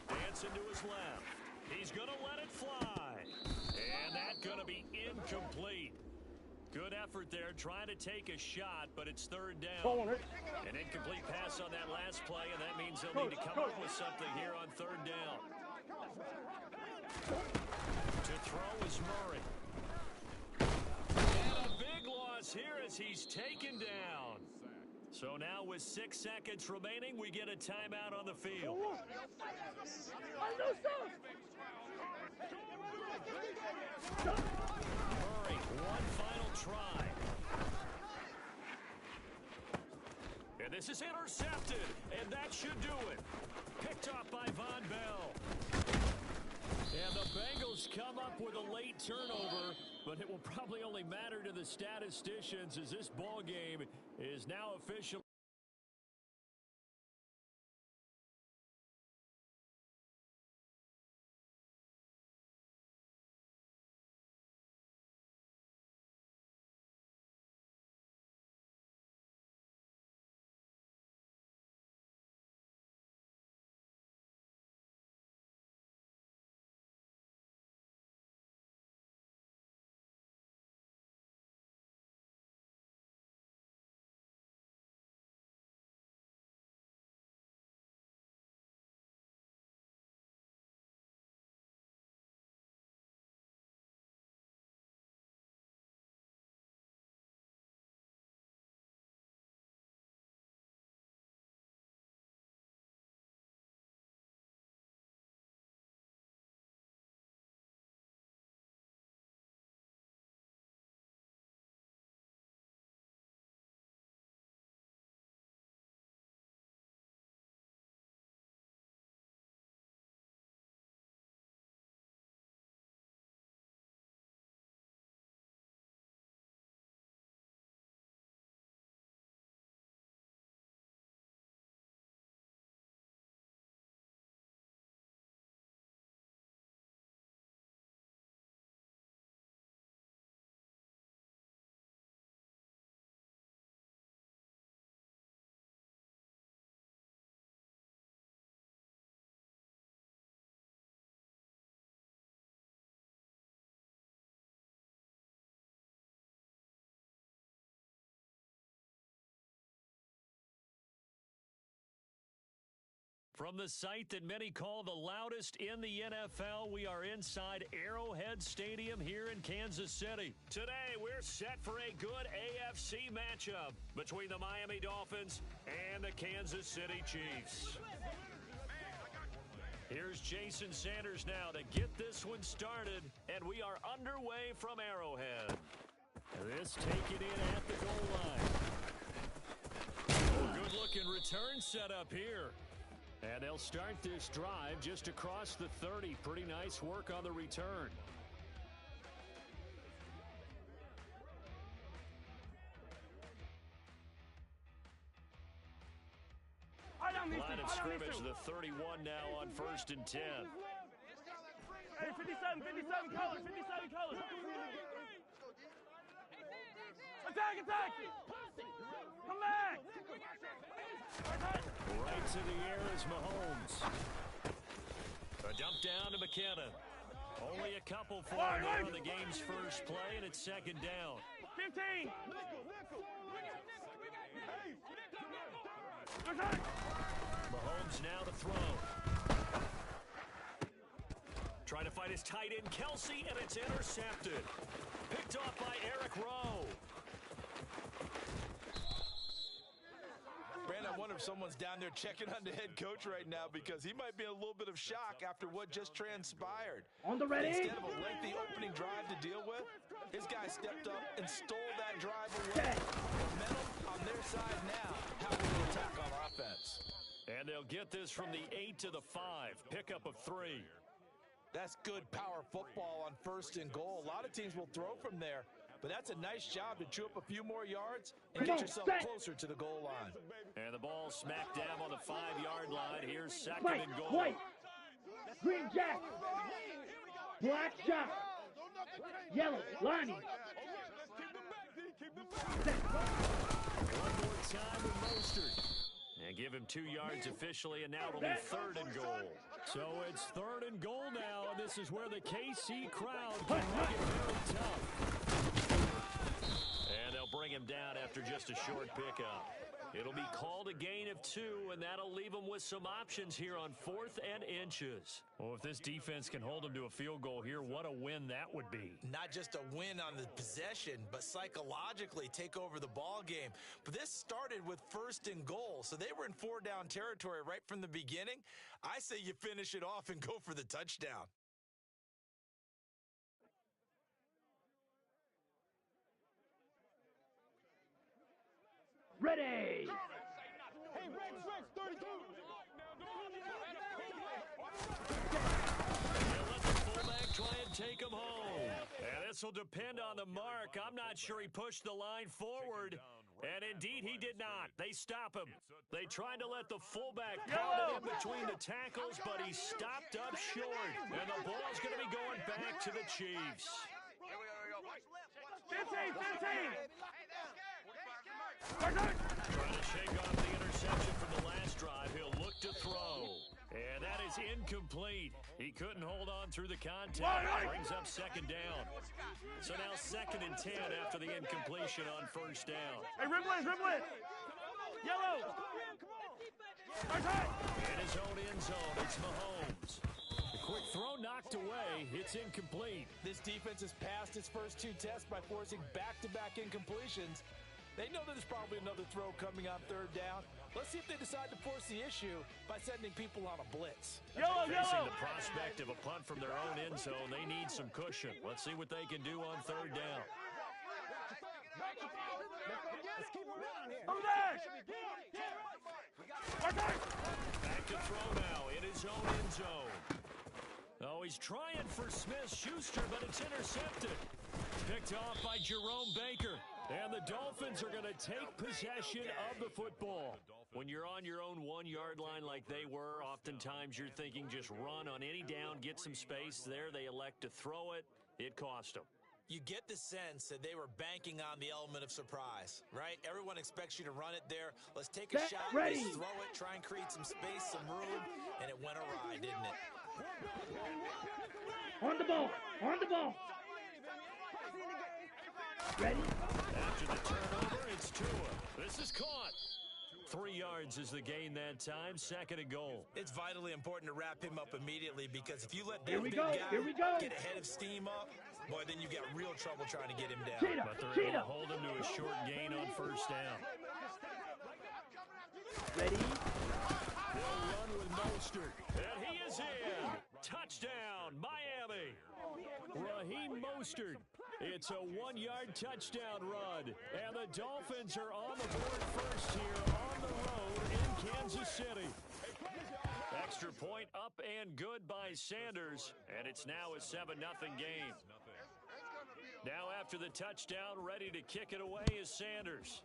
S1: Dancing to his left. He's going to let it fly. And that's going to be incomplete. Good effort there, trying to take a shot, but it's 3rd down. An incomplete pass on that last play, and that means they'll need to come up with something here on 3rd down. To throw is Murray. And a big loss here as he's taken down. So now with 6 seconds remaining, we get a timeout on the field. Murray, one final try. And this is intercepted, and that should do it. Picked off by Von Bell. And the Bengals come up with a late turnover, but it will probably only matter to the statisticians as this ball game is now officially From the site that many call the loudest in the NFL, we are inside Arrowhead Stadium here in Kansas City. Today, we're set for a good AFC matchup between the Miami Dolphins and the Kansas City Chiefs. Here's Jason Sanders now to get this one started, and we are underway from Arrowhead. This taken in at the goal line. Oh, good-looking return set up here. And they'll start this drive just across the 30. Pretty nice work on the return. Line of scrimmage, the 31 now on 1st and 10.
S2: Hey, 57 colors, 57 colors. Attack, attack! Come back!
S1: Right to the air is Mahomes. A dump down to McKinnon. Only a couple for him there on the game's first play, and it's 2nd down.
S2: 15!
S1: Mahomes now to throw. Trying to find his tight end, Kelsey, and it's intercepted. Picked off by Eric Rowe.
S3: Brandon, I wonder if someone's down there checking on the head coach right now because he might be in a little bit of shock after what just transpired.
S2: On the ready.
S3: Instead of a lengthy opening drive to deal with, his guy stepped up and stole that drive away. Momentum on their side now. How will they attack on offense?
S1: And they'll get this from the 8 to the 5. Pickup of 3.
S3: That's good power football on 1st and goal. A lot of teams will throw from there, but that's a nice job to chew up a few more yards and get yourself closer to the goal line.
S1: And the ball smack dab on the 5-yard line. Here's 2nd and goal.
S2: White, green jack, black jack, yellow lining.
S1: One more time with Mostert. And give him 2 yards officially, and now it'll be 3rd and goal. So it's 3rd and goal now, and this is where the KC crowd can make it very tough. And they'll bring him down after just a short pickup. It'll be called a gain of 2, and that'll leave them with some options here on 4th and inches. Well, if this defense can hold them to a field goal here, what a win that would be.
S3: Not just a win on the possession, but psychologically take over the ball game. But this started with 1st and goal, so they were in 4-down territory right from the beginning. I say you finish it off and go for the touchdown.
S2: Ready!
S4: Hey, Rex, 32!
S1: They'll let the fullback try and take him home. And this will depend on the mark. I'm not sure he pushed the line forward. And indeed, he did not. They stop him. They tried to let the fullback pound it in between the tackles, but he stopped up short. And the ball's going to be going back to the Chiefs.
S2: 15!
S1: Trying to shake off the interception from the last drive. He'll look to throw. And that is incomplete. He couldn't hold on through the contact. Brings up 2nd down. So now 2nd and 10 after the incompletion on 1st down.
S2: Hey, ribble it! Yellow!
S1: In his own end zone, it's Mahomes. The quick throw knocked away. It's incomplete.
S3: This defense has passed its first 2 tests by forcing back-to-back incompletions. They know that there's probably another throw coming on 3rd down. Let's see if they decide to force the issue by sending people on a blitz.
S1: Facing the prospect of a punt from their own end zone, they need some cushion. Let's see what they can do on 3rd down. Back to throw now in his own end zone. Oh, he's trying for Smith-Schuster, but it's intercepted. Picked off by Jerome Baker. And the Dolphins are going to take possession of the football. When you're on your own 1-yard line like they were, oftentimes you're thinking just run on any down, get some space. There they elect to throw it. It cost them.
S3: You get the sense that they were banking on the element of surprise, right? Everyone expects you to run it there. Let's take a shot, let's throw it, try and create some space, some room, and it went awry, didn't it?
S2: On the ball! Ready?
S1: After the turnover, it's Tua. This is caught. 3 yards is the gain that time. 2nd and goal.
S3: It's vitally important to wrap him up immediately because if you let that
S2: Here we
S3: big
S2: go.
S3: guy
S2: Here we go.
S3: get a head of steam up, boy, then you got real trouble trying to get him down.
S1: But they're able to hold him to a short gain on 1st down.
S2: Ready?
S1: They'll run with Mostert. And he is in. Touchdown, Miami. Raheem Mostert. It's a 1-yard touchdown run. And the Dolphins are on the board first here on the road in Kansas City. Extra point up and good by Sanders. And it's now a 7-0 game. Now after the touchdown, ready to kick it away is Sanders.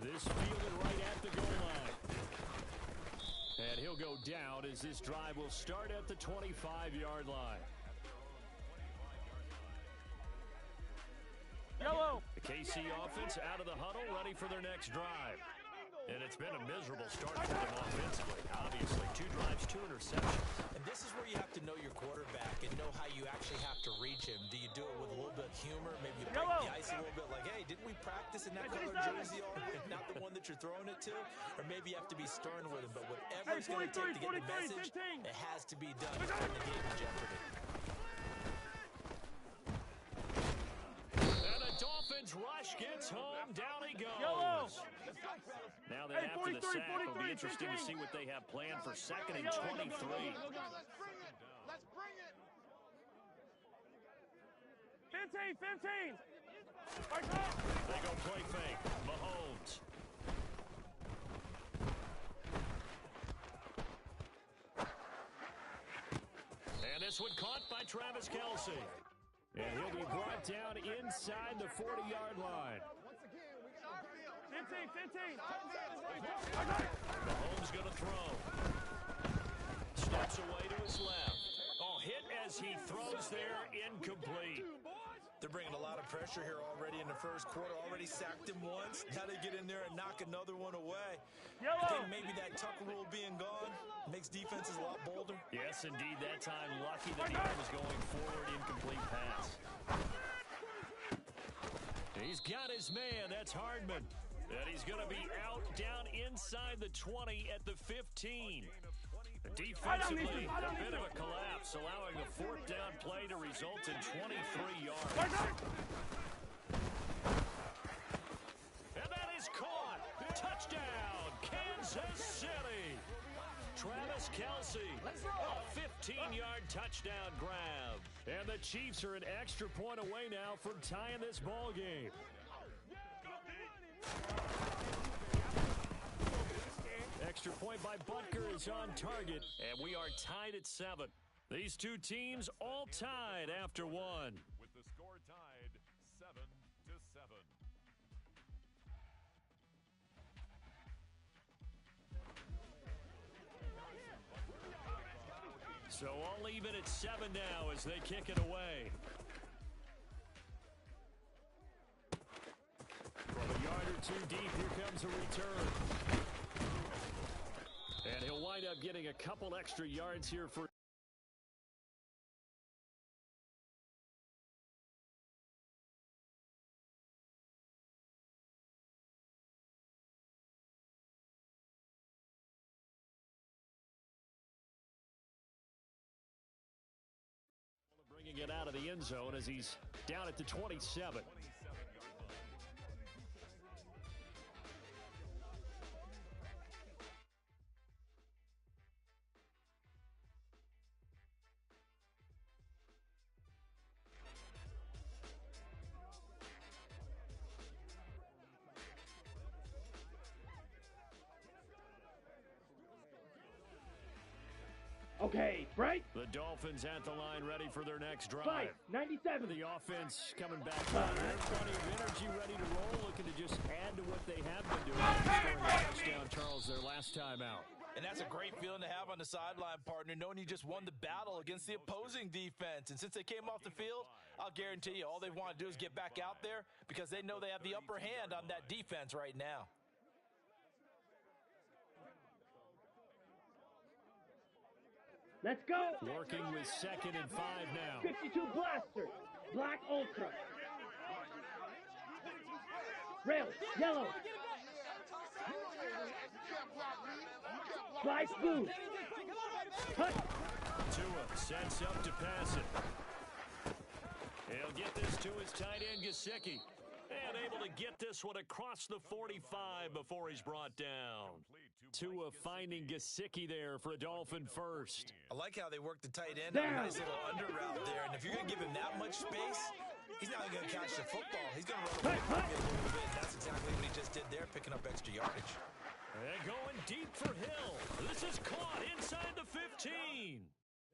S1: This fielded right at the goal line. And he'll go down as this drive will start at the 25-yard line.
S2: Yellow.
S1: The KC offense out of the huddle, ready for their next drive. And it's been a miserable start for them offensively. Obviously, 2 drives, 2 interceptions.
S3: And this is where you have to know your quarterback and know how you actually have to reach him. Do you do it with a little bit of humor? Maybe you break the ice a little bit like, hey, didn't we practice in that color jersey already? Not the one that you're throwing it to? Or maybe you have to be stern with him. But whatever it's going to take to get the message, it has to be done to put the game in jeopardy.
S1: And the Dolphins rush gets home. Down he goes.
S2: Yellow.
S1: Now that after the sack, it'll be interesting to see what they have planned for 2nd and 23.
S5: Let's bring it.
S2: 15.
S1: They go play fake. Mahomes. And this one caught by Travis Kelce. And he'll be brought down inside the 40-yard line.
S2: 15.
S1: Mahomes going to throw. Steps away to his left. Oh, hit as he throws there, incomplete.
S3: They're bringing a lot of pressure here already in the first quarter. Already sacked him once. Now they get in there and knock another one away. I think maybe that Tucker rule being gone makes defenses a lot bolder.
S1: Yes, indeed. That time, lucky that the arm was going forward. Incomplete pass. He's got his man. That's Hardman. And he's going to be out down inside the 20 at the 15. Defensively, a bit of a collapse, allowing a 4th down play to result in 23 yards. And that is caught. Touchdown, Kansas City. Travis Kelce, a 15-yard touchdown grab. And the Chiefs are an extra point away now from tying this ball game. Extra point by Butker is on target, and we are tied at 7. These two teams all tied after 1.
S4: With the score tied 7-7.
S1: So all even at 7 now as they kick it away. From a yard or 2 deep, here comes a return. And he'll wind up getting a couple extra yards here for... Bringing it out of the end zone as he's down at the 27.
S2: Okay, break.
S1: The Dolphins at the line ready for their next drive.
S2: Fight, 97.
S1: The offense coming back. Plenty of energy ready to roll, looking to just add to what they have been doing. Scoring a touchdown, Charles, their last time out.
S3: And that's a great feeling to have on the sideline, partner, knowing you just won the battle against the opposing defense. And since they came off the field, I'll guarantee you all they want to do is get back out there because they know they have the upper hand on that defense right now.
S2: Let's go.
S1: Working with 2nd and 5 now.
S2: 52 blaster. Black Ultra. Rail, yellow. Fly smooth. Cut.
S1: Tua sets up to pass it. He'll get this to his tight end, Gesicki. And able to get this one across the 45 before he's brought down. Tua finding Gesicki there for a Dolphin first.
S3: I like how they work the tight end on a nice little under route there. And if you're going to give him that much space, he's not going to catch the football. He's going to run away from it a little bit. That's exactly what he just did there, picking up extra yardage.
S1: And going deep for Hill. This is caught inside the 15.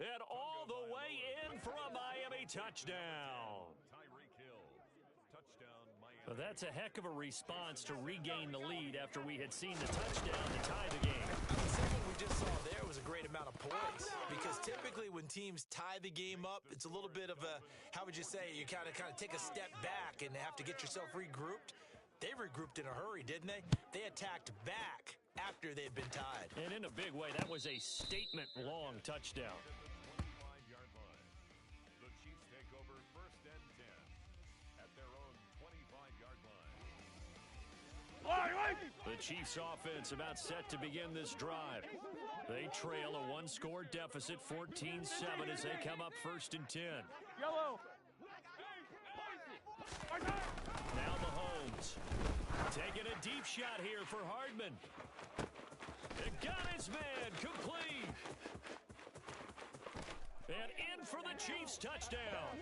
S1: And all the way in for a Miami touchdown. Well, that's a heck of a response to regain the lead after we had seen the touchdown to tie the game.
S3: I would say what we just saw there was a great amount of poise, because typically when teams tie the game up, it's a little bit of a, how would you say, you kind of take a step back and have to get yourself regrouped. They regrouped in a hurry, didn't they? They attacked back after they had been tied.
S1: And in a big way, that was a statement-long touchdown.
S4: The Chiefs take over 1st and 10 at their own 25-yard line.
S1: The Chiefs offense about set to begin this drive. They trail a one-score deficit, 14-7, as they come up 1st and 10.
S2: Yellow.
S1: Now Mahomes taking a deep shot here for Hardman. It got his man complete. And in for the Chiefs touchdown.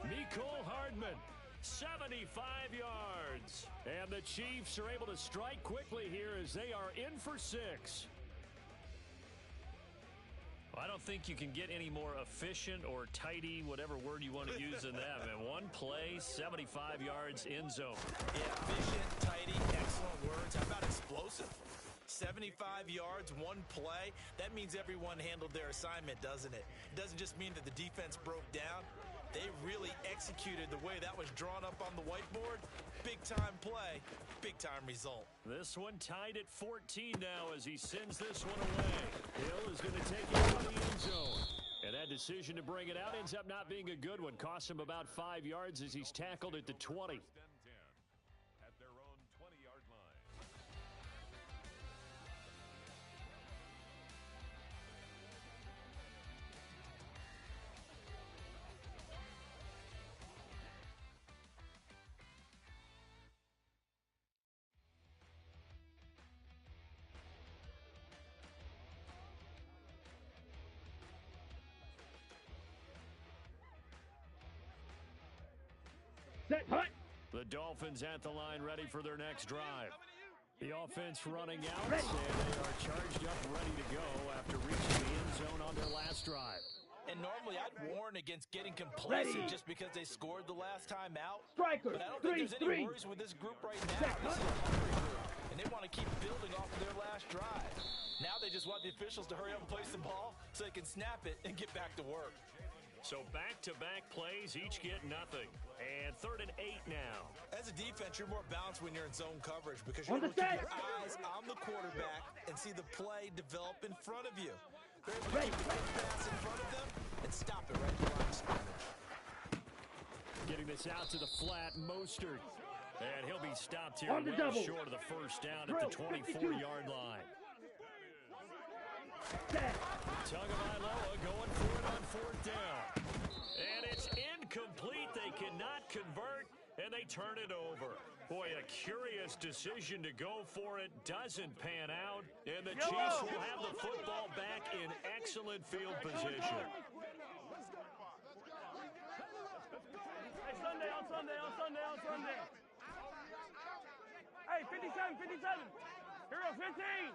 S1: Mecole Hardman, 75 yards. And the Chiefs are able to strike quickly here as they are in for 6. I don't think you can get any more efficient or tidy, whatever word you want to use in that. Man, one play, 75 yards, end zone.
S3: Yeah, efficient, tidy, excellent words. How about explosive? 75 yards, one play. That means everyone handled their assignment, doesn't it? It doesn't just mean that the defense broke down. They really executed the way that was drawn up on the whiteboard. Big-time play, big-time result.
S1: This one tied at 14 now as he sends this one away. Hill is going to take it out of the end zone. And that decision to bring it out ends up not being a good one. Costs him about 5 yards as he's tackled at the 20.
S4: At their own 20-yard line.
S2: Set, hut.
S1: The Dolphins at the line ready for their next drive. The offense running out,
S2: Ready.
S1: and they are charged up, ready to go after reaching the end zone on their last drive.
S3: And normally I'd warn against getting complacent
S2: Ready.
S3: just because they scored the last time out.
S2: Striker,
S3: But I don't think there's any
S2: 3-3.
S3: worries with this group right now. This is a hungry group, and they want to keep building off of their last drive. Now they just want the officials to hurry up and place the ball so they can snap it and get back to work.
S1: So back-to-back plays, each get nothing. And 3rd and 8 now.
S3: As a defense, you're more balanced when you're in zone coverage because you're
S2: On the
S3: able to keep
S2: set.
S3: your eyes on the quarterback and see the play develop in front of you. They're able to
S2: Ready.
S3: keep the pass in front of them and stop it right at the line of scrimmage.
S1: Getting this out to the flat, Mostert. And he'll be stopped here
S2: On the
S1: well
S2: double.
S1: short of the first down
S2: Throw,
S1: at the
S2: 52.
S1: 24-yard line.
S2: Set.
S1: Tagovailoa going for it on 4th down. And it's incomplete. They cannot convert, and they turn it over. Boy, a curious decision to go for it. Doesn't pan out, and the Chiefs will have the football back in excellent field position.
S2: Hey, Sunday, on Sunday, on Sunday, on Sunday. Hey, 57, 57. Here goes 15.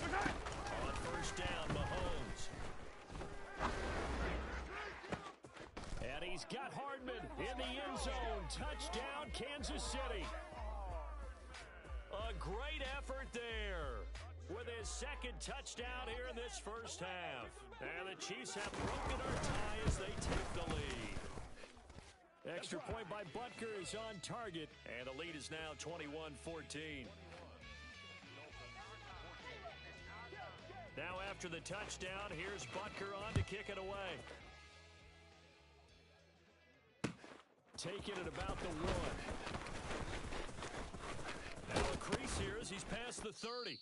S1: On 1st down, Mahomes. And he's got Hardman in the end zone. Touchdown, Kansas City. A great effort there with his 2nd touchdown here in this first half. And the Chiefs have broken our tie as they take the lead. Extra point by Butker is on target, and the lead is now 21-14. Now after the touchdown, here's Butker on to kick it away. taken at about the 1. Now a crease here as he's past the 30.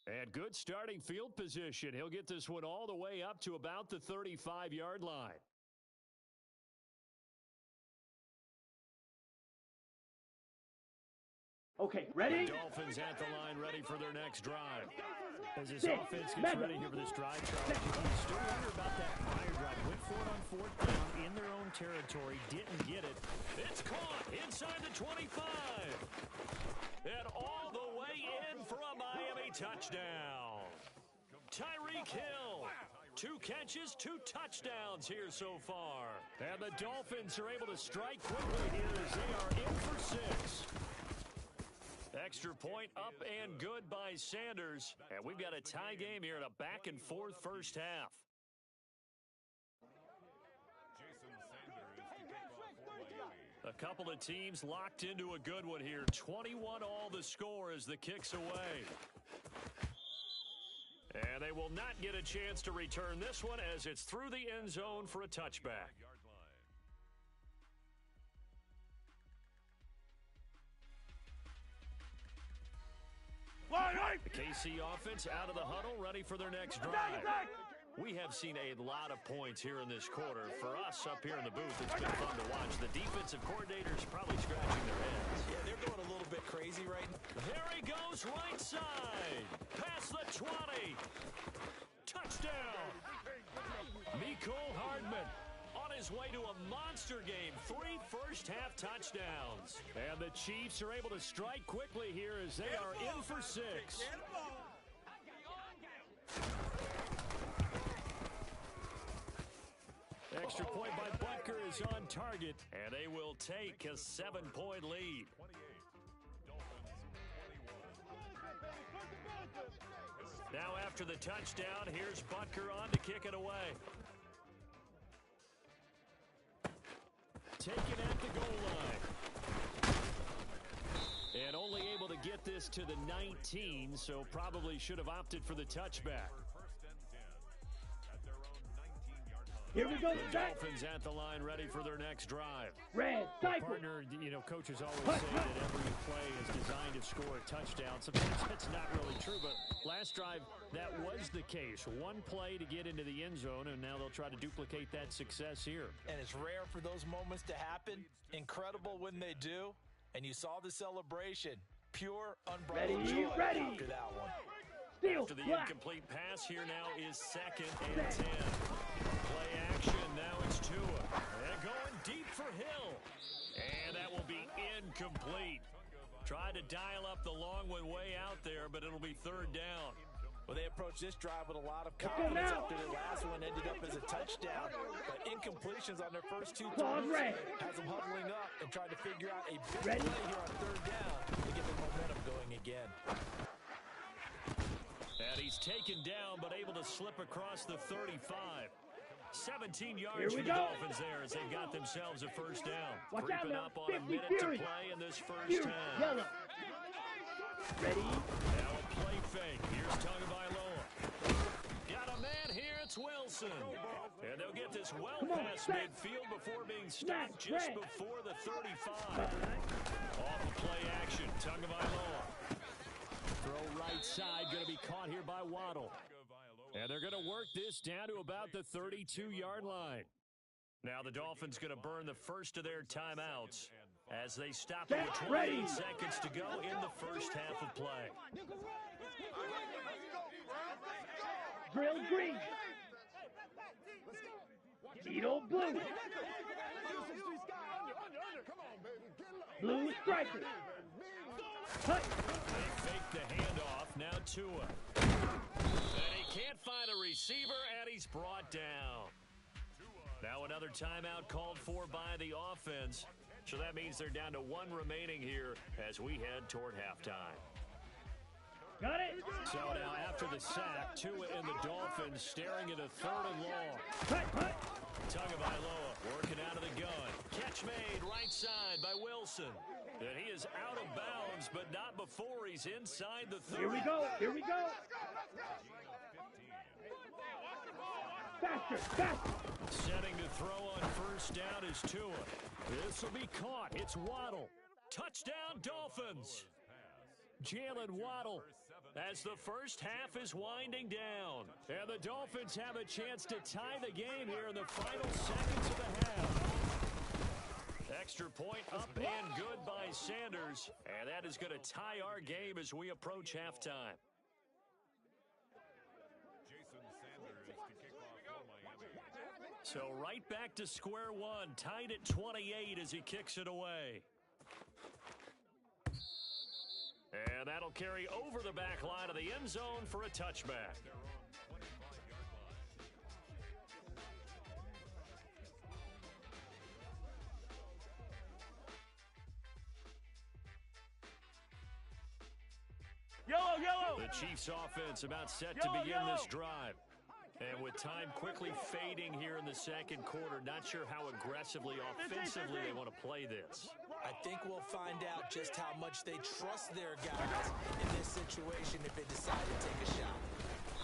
S1: And good starting field position. He'll get this one all the way up to about the 35-yard line.
S2: Okay, ready?
S1: The Dolphins at the line, ready for their next drive. As this offense gets ready here for this drive, Charles, you still wonder about that prior drive. Went for it on 4th down in their own territory, didn't get it. It's caught inside the 25. And all the way in for a Miami touchdown. Tyreek Hill. 2 catches, 2 touchdowns here so far. And the Dolphins are able to strike quickly here as they are in for 6. Extra point up and good by Sanders. And we've got a tie game here in a back-and-forth first half. A couple of teams locked into a good one here. 21 all the score as the kick's away. And they will not get a chance to return this one as it's through the end zone for a touchback. The KC offense out of the huddle, ready for their next drive. We have seen a lot of points here in this quarter. For us up here in the booth, it's been fun to watch. The defensive coordinators probably scratching their heads.
S3: Yeah, they're going a little bit crazy right now.
S1: There he goes, right side. Past the 20. Touchdown. Nicole Hardman on his way to a monster game. 3 first-half touchdowns. And the Chiefs are able to strike quickly here as they are in for 6. Extra point by Butker is on target, and they will take a 7-point lead. Now after the touchdown, here's Butker on to kick it away. Taken at the goal line. And only able to get this to the 19, so probably should have opted for the touchback.
S2: Here we go.
S1: The Dolphins at the line, ready for their next drive.
S2: Red, cycle.
S1: Partner, coaches always say that every play is designed to score a touchdown. Sometimes that's not really true, but last drive, that was the case. 1 play to get into the end zone, and now they'll try to duplicate that success here.
S3: And it's rare for those moments to happen. Incredible when they do. And you saw the celebration. Pure, unbridled joy after that one.
S1: After the incomplete pass, here now is 2nd and 10. Play action, now it's Tua. And going deep for Hill. And that will be incomplete. Tried to dial up the long one way out there, but it'll be 3rd down.
S3: Well, they approached this drive with a lot of confidence after their last one ended up as a touchdown. But incompletions on their first 2 throws has them huddling up and trying to figure out a big play here on 3rd down to get the momentum going again.
S1: And he's taken down, but able to slip across the 35. 17 yards for the Dolphins there as they've got themselves a first down. Creeping up on a minute to play in this first half.
S2: Ready?
S1: Now a play fake. Here's Tagovailoa. Got a man here. It's Wilson. And they'll get this well past midfield before being stopped just before the 35. Off the play action. Tagovailoa. Throw right side, going to be caught here by Waddle. And they're going to work this down to about the 32-yard line. Now the Dolphins going to burn the first of their timeouts as they stop with 28 seconds to go in the first half of play.
S2: Drill green. Tito blue. Blue striker.
S1: They fake the handoff. Now Tua. And he can't find a receiver, and he's brought down. Now another timeout called for by the offense. So that means they're down to 1 remaining here as we head toward halftime.
S2: Got it.
S1: So now after the sack, Tua and the Dolphins staring at a 3rd and long. Tagovailoa working out of the gun. Catch made right side by Wilson. And he is out of bounds, but not before he's inside the 30.
S2: Here we go. Here we go. Faster, faster.
S1: Setting to throw on first down is Tua. This will be caught. It's Waddle. Touchdown, Dolphins. Jalen Waddle as the first half is winding down. And the Dolphins have a chance to tie the game here in the final seconds of the half. Extra point up and good by Sanders. And that is going to tie our game as we approach halftime.
S4: Jason Sanders to kick off for Miami.
S1: So right back to square one, tied at 28 as he kicks it away. And that'll carry over the back line of the end zone for a touchback.
S2: Yellow, yellow.
S1: The Chiefs offense about set to begin this drive. And with time quickly fading here in the second quarter, not sure how aggressively, offensively they want to play this.
S3: I think we'll find out just how much they trust their guys in this situation if they decide to take a shot.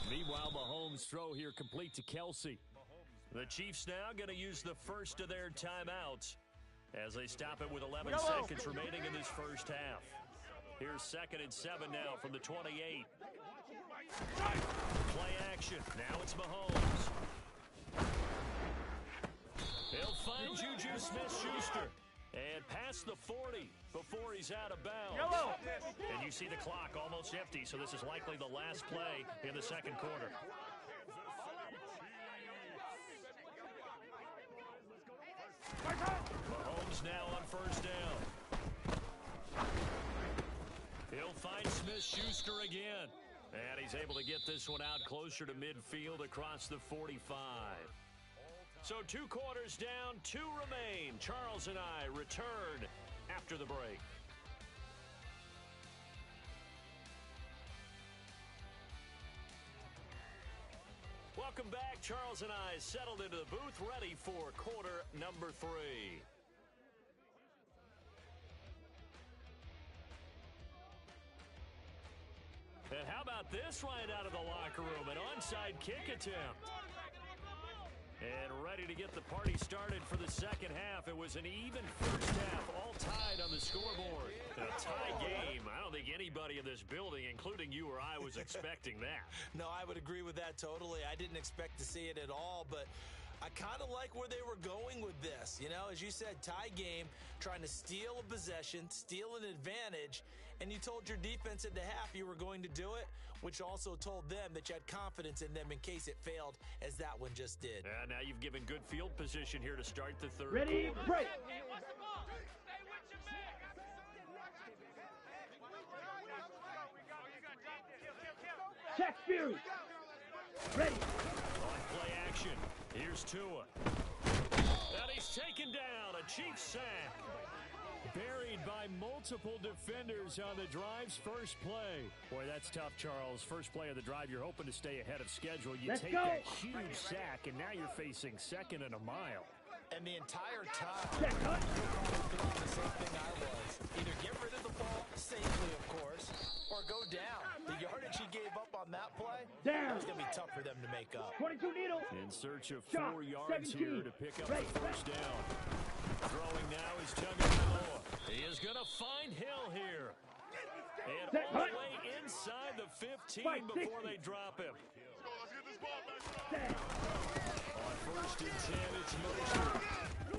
S1: Meanwhile, Mahomes' throw here complete to Kelsey. The Chiefs now going to use the first of their timeouts as they stop it with 11 seconds remaining in this first half. Here's 2nd and 7 now from the 28. Play action. Now it's Mahomes. He'll find Juju Smith-Schuster and past the 40 before he's out of bounds.
S2: Yellow.
S1: And you see the clock almost empty, so this is likely the last play in the second quarter. Mahomes now on first down. He'll find Smith-Schuster again. And he's able to get this one out closer to midfield across the 45. So 2 quarters down, 2 remain. Charles and I return after the break. Welcome back. Charles and I settled into the booth, ready for quarter number 3. And how about this right out of the locker room? An onside kick attempt. And ready to get the party started for the second half. It was an even first half, all tied on the scoreboard. A tie game. I don't think anybody in this building, including you or I, was expecting that.
S3: No, I would agree with that totally. I didn't expect to see it at all, but I kind of like where they were going with this. You know, as you said, tie game, trying to steal a possession, steal an advantage, and you told your defense at the half you were going to do it, which also told them that you had confidence in them in case it failed, as that one just did.
S1: And now you've given good field position here to start the third.
S2: Ready, break. Check Fury. Ready.
S1: On play action, here's Tua. And he's taken down, a Chiefs sack. Buried by multiple defenders on the drive's first play. Boy, that's tough, Charles. First play of the drive, you're hoping to stay ahead of schedule. You take that huge sack, and now you're facing 2nd and a mile.
S3: And the entire time, you're probably thinking the same thing I was. Either get rid of the ball, safely of course, or go down. The yardage he gave up on that play, that was going to be tough for them to make up.
S2: 22 needle.
S1: In search of 4 yards 17. Here to pick up the first down. Throwing now is Tagovailoa. He is going to find Hill here. And all the way inside the 15 before they drop him. On 1st and 10, it's Mostert.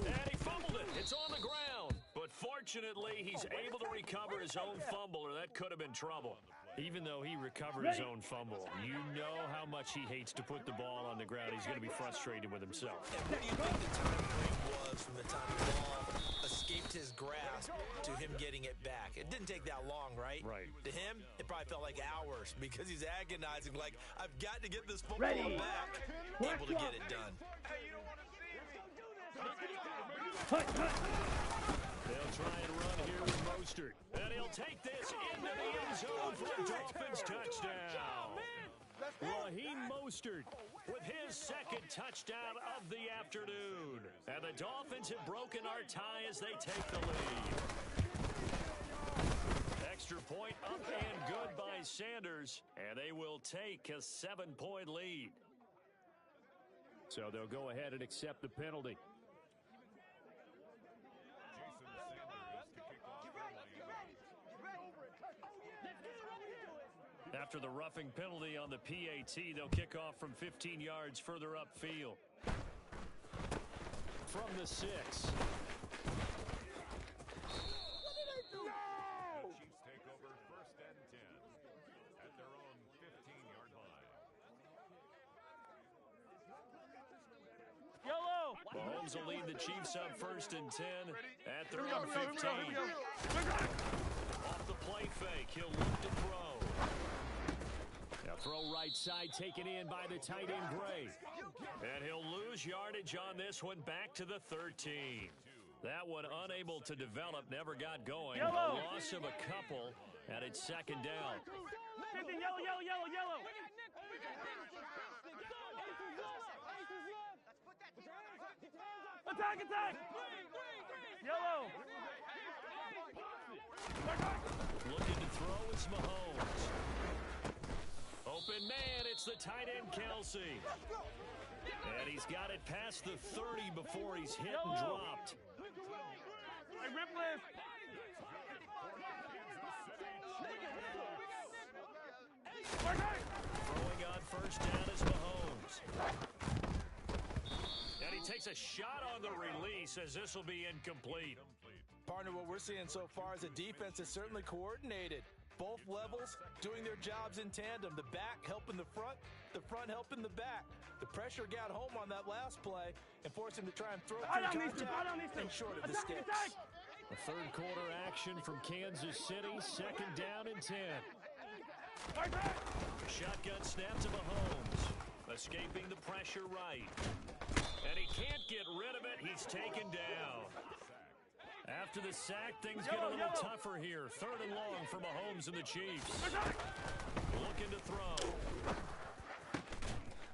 S1: And he fumbled it. It's on the ground. But fortunately, he's able to recover his own fumble, or that could have been trouble. Even though he recovered his own fumble, you know how much he hates to put the ball on the ground. He's going to be frustrated with himself.
S3: And what do you think the time frame was from the time the ball escaped his grasp to him getting it back? It didn't take that long, right?
S1: Right.
S3: To him, it probably felt like hours because he's agonizing, like, I've got to get this football back, able to get it done.
S1: They'll try and run here with Mostert. And he'll take this into the end zone for a Dolphins touchdown. Raheem Mostert with his 2nd touchdown of the afternoon. And the Dolphins have broken our tie as they take the lead. Extra point up and good by Sanders. And they will take a 7-point lead. So they'll go ahead and accept the penalty. After the roughing penalty on the PAT, they'll kick off from 15 yards further upfield. From the 6.
S4: Chiefs take over first and 10 at their own 15-yard line.
S2: Yellow!
S1: Mahomes will lead the Chiefs up first and 10 at their own 15. Off the play fake, he'll look to throw. Now throw right side taken in by the tight end Gray. And he'll lose yardage on this one back to the 13. That one unable to develop, never got going.
S2: Yellow.
S1: A loss of a couple, and it's second down.
S2: 50, yellow, yellow, yellow, yellow. Attack, attack! Yellow!
S1: Looking to throw, it's Mahomes. Open man, it's the tight end Kelsey. And he's got it past the 30 before he's hit and dropped.
S2: Hey, Ripley!
S1: Throwing on first down is Mahomes. And he takes a shot on the release as this will be incomplete.
S3: Partner, what we're seeing so far is the defense is certainly coordinated. Both levels doing their jobs in tandem. The back helping the front helping the back. The pressure got home on that last play and forced him to try and throw through contact and short of the sticks.
S1: A third quarter action from Kansas City, second down and 10. Shotgun snap to Mahomes, escaping the pressure right. And he can't get rid of it, he's taken down. After the sack, things get a little tougher here. Third and long for Mahomes and the Chiefs. Looking to throw.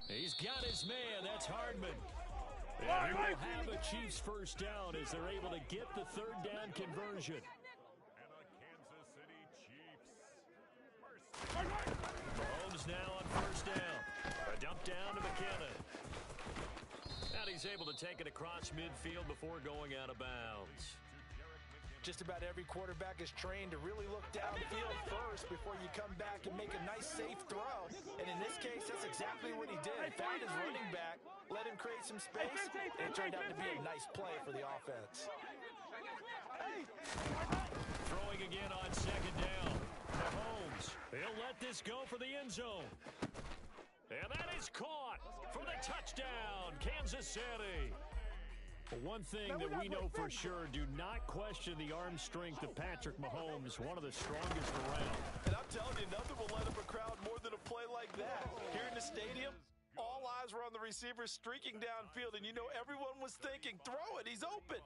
S1: He's got his man, that's Hardman. And he will have the Chiefs first down as they're able to get the third down conversion.
S4: And a Kansas City Chiefs first.
S1: Mahomes now on first down. A dump down to McKinnon. And he's able to take it across midfield before going out of bounds.
S3: Just about every quarterback is trained to really look downfield first before you come back and make a nice, safe throw. And in this case, that's exactly what he did. Found his running back, let him create some space, and it turned out to be a nice play for the offense.
S1: Throwing again on second down. Mahomes, he'll let this go for the end zone. And that is caught for the touchdown, Kansas City. One thing that we know for sure, do not question the arm strength of Patrick Mahomes, one of the strongest around.
S3: And I'm telling you, nothing will light up a crowd more than a play like that. Here in the stadium, all eyes were on the receiver streaking downfield, and you know everyone was thinking, throw it, he's open.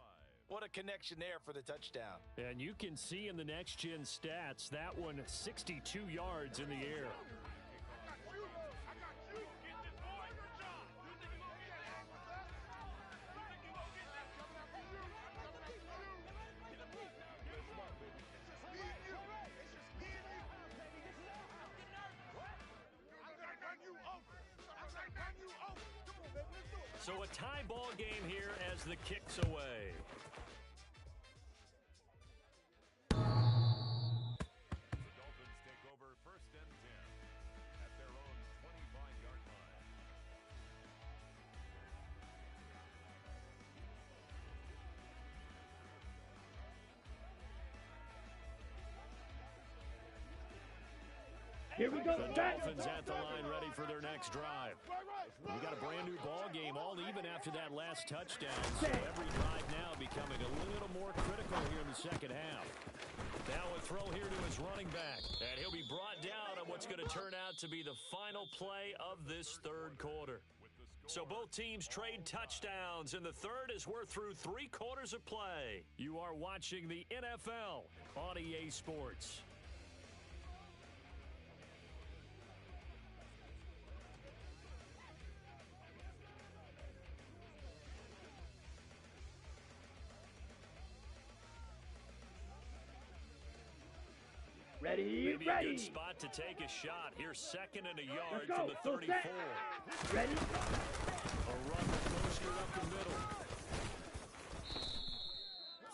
S3: What a connection there for the touchdown.
S1: And you can see in the next-gen stats, that one 62 yards in the air. So a tie ball game here as the kick's away.
S4: The Dolphins take over first and 10 at their own 25-yard line.
S2: Here we go.
S1: The Dolphins at the line ready for their next drive. We got a brand new ball game, all even after that last touchdown. So every drive now becoming a little more critical here in the second half. Now a throw here to his running back. And he'll be brought down on what's going to turn out to be the final play of this third quarter. So both teams trade touchdowns, and the third as we're through 3 quarters of play. You are watching the NFL on EA Sports.
S2: Ready,
S1: Maybe
S2: ready.
S1: a good spot to take a shot. Here's second and a yard
S2: Let's
S1: from
S2: go.
S1: the
S2: Full
S1: 34.
S2: set. Ready.
S1: A run poster up the middle.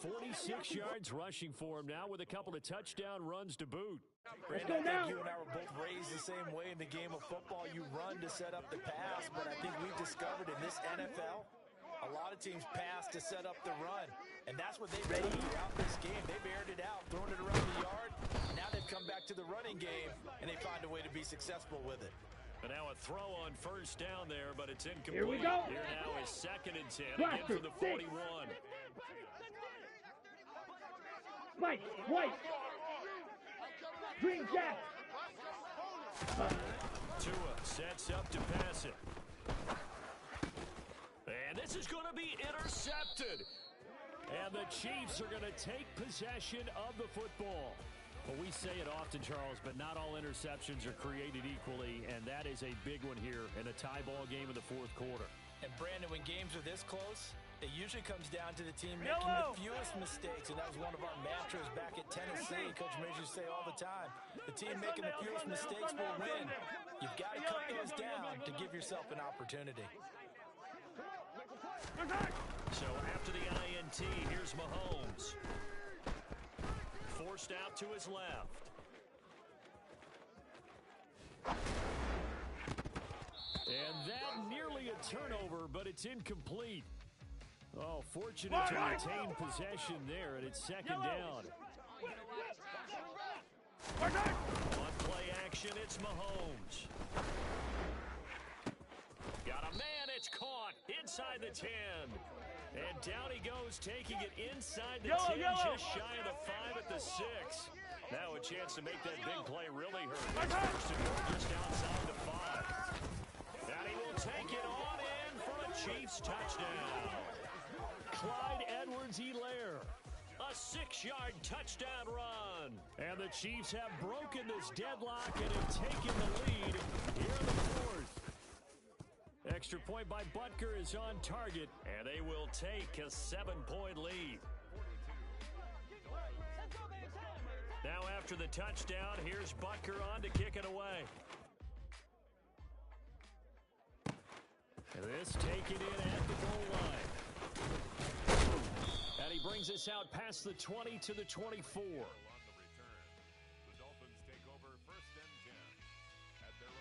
S1: 46 yards rushing for him now with a couple of touchdown runs to boot.
S3: Brandon,
S2: go
S3: I
S2: now.
S3: think you and I were both raised the same way in the game of football. You run to set up the pass, but I think we've discovered in this NFL, a lot of teams pass to set up the run. And that's what they've done throughout this game. They've aired it out, thrown it around the yard. Now they've come back to the running game, and they find a way to be successful with it.
S1: And now a throw on first down there, but it's incomplete.
S2: Here we go.
S1: Here now is second and 10.
S2: Blaster,
S1: Again for the 41.
S2: Mike, White. Green Jack.
S1: Tua sets up to pass it. And this is going to be intercepted. And the Chiefs are going to take possession of the football. Well, we say it often, Charles, but not all interceptions are created equally, and that is a big one here in a tie ball game in the fourth quarter.
S3: And Brandon, when games are this close, it usually comes down to the team making the fewest mistakes, and that was one of our mantras back at Tennessee. Coach Mays used to say all the time, the team making the fewest mistakes will win. You've got to cut those down to give yourself an opportunity.
S1: So after the INT, here's Mahomes. Forced out to his left. And that nearly a turnover, but it's incomplete. Oh, fortunate to retain possession there, and it's second down. On play action, it's Mahomes. Got a man, it's caught inside the 10. And down he goes, taking it inside the 10, just shy of the 5 at the 6. Now a chance to make that big play really hurt. It's first and goal just outside the 5. And he will take it on in for a Chiefs touchdown. Clyde Edwards-Helaire. A 6-yard touchdown run. And the Chiefs have broken this deadlock and have taken the lead here in the fourth. Extra point by Butker is on target, and they will take a 7-point lead. Now after the touchdown, here's Butker on to kick it away. And this taken in at the goal line. And he brings us out past the 20 to the 24.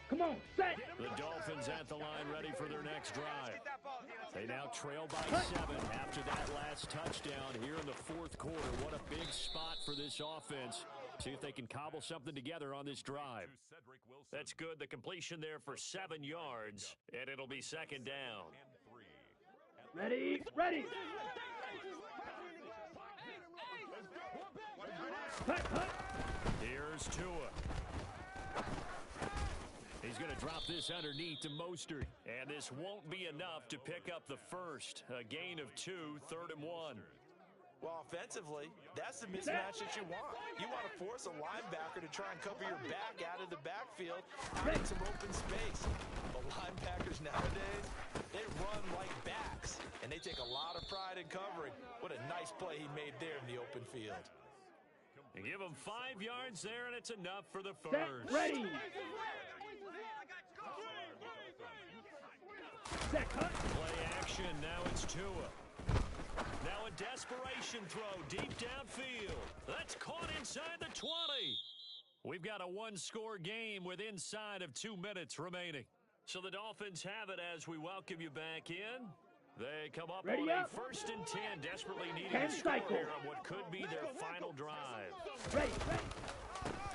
S2: Come on, set.
S1: The Dolphins at the line ready for their next drive. They now trail by 7 after that last touchdown here in the fourth quarter. What a big spot for this offense. See if they can cobble something together on this drive. That's good. The completion there for 7 yards, and it'll be second down.
S2: Ready, ready.
S1: Here's Tua. He's going to drop this underneath to Mostert. And this won't be enough to pick up the first. A gain of 2, 3rd and 1.
S3: Well, offensively, that's the mismatch that you want. You want to force a linebacker to try and cover your back out of the backfield, out in some open space. But linebackers nowadays, they run like backs, and they take a lot of pride in covering. What a nice play he made there in the open field.
S1: And give him 5 yards there, and it's enough for the
S2: Set,
S1: first.
S2: ready. Set, cut.
S1: Play action, now it's Tua. Now a desperation throw deep downfield. That's caught inside the 20. We've got a one-score game with inside of 2 minutes remaining. So the Dolphins have it as we welcome you back in. They come up
S2: Ready
S1: on
S2: up.
S1: a 1st and 10, desperately needing
S2: 10
S1: a score
S2: cycle.
S1: here on what could be their final drive.
S2: Ready, ready.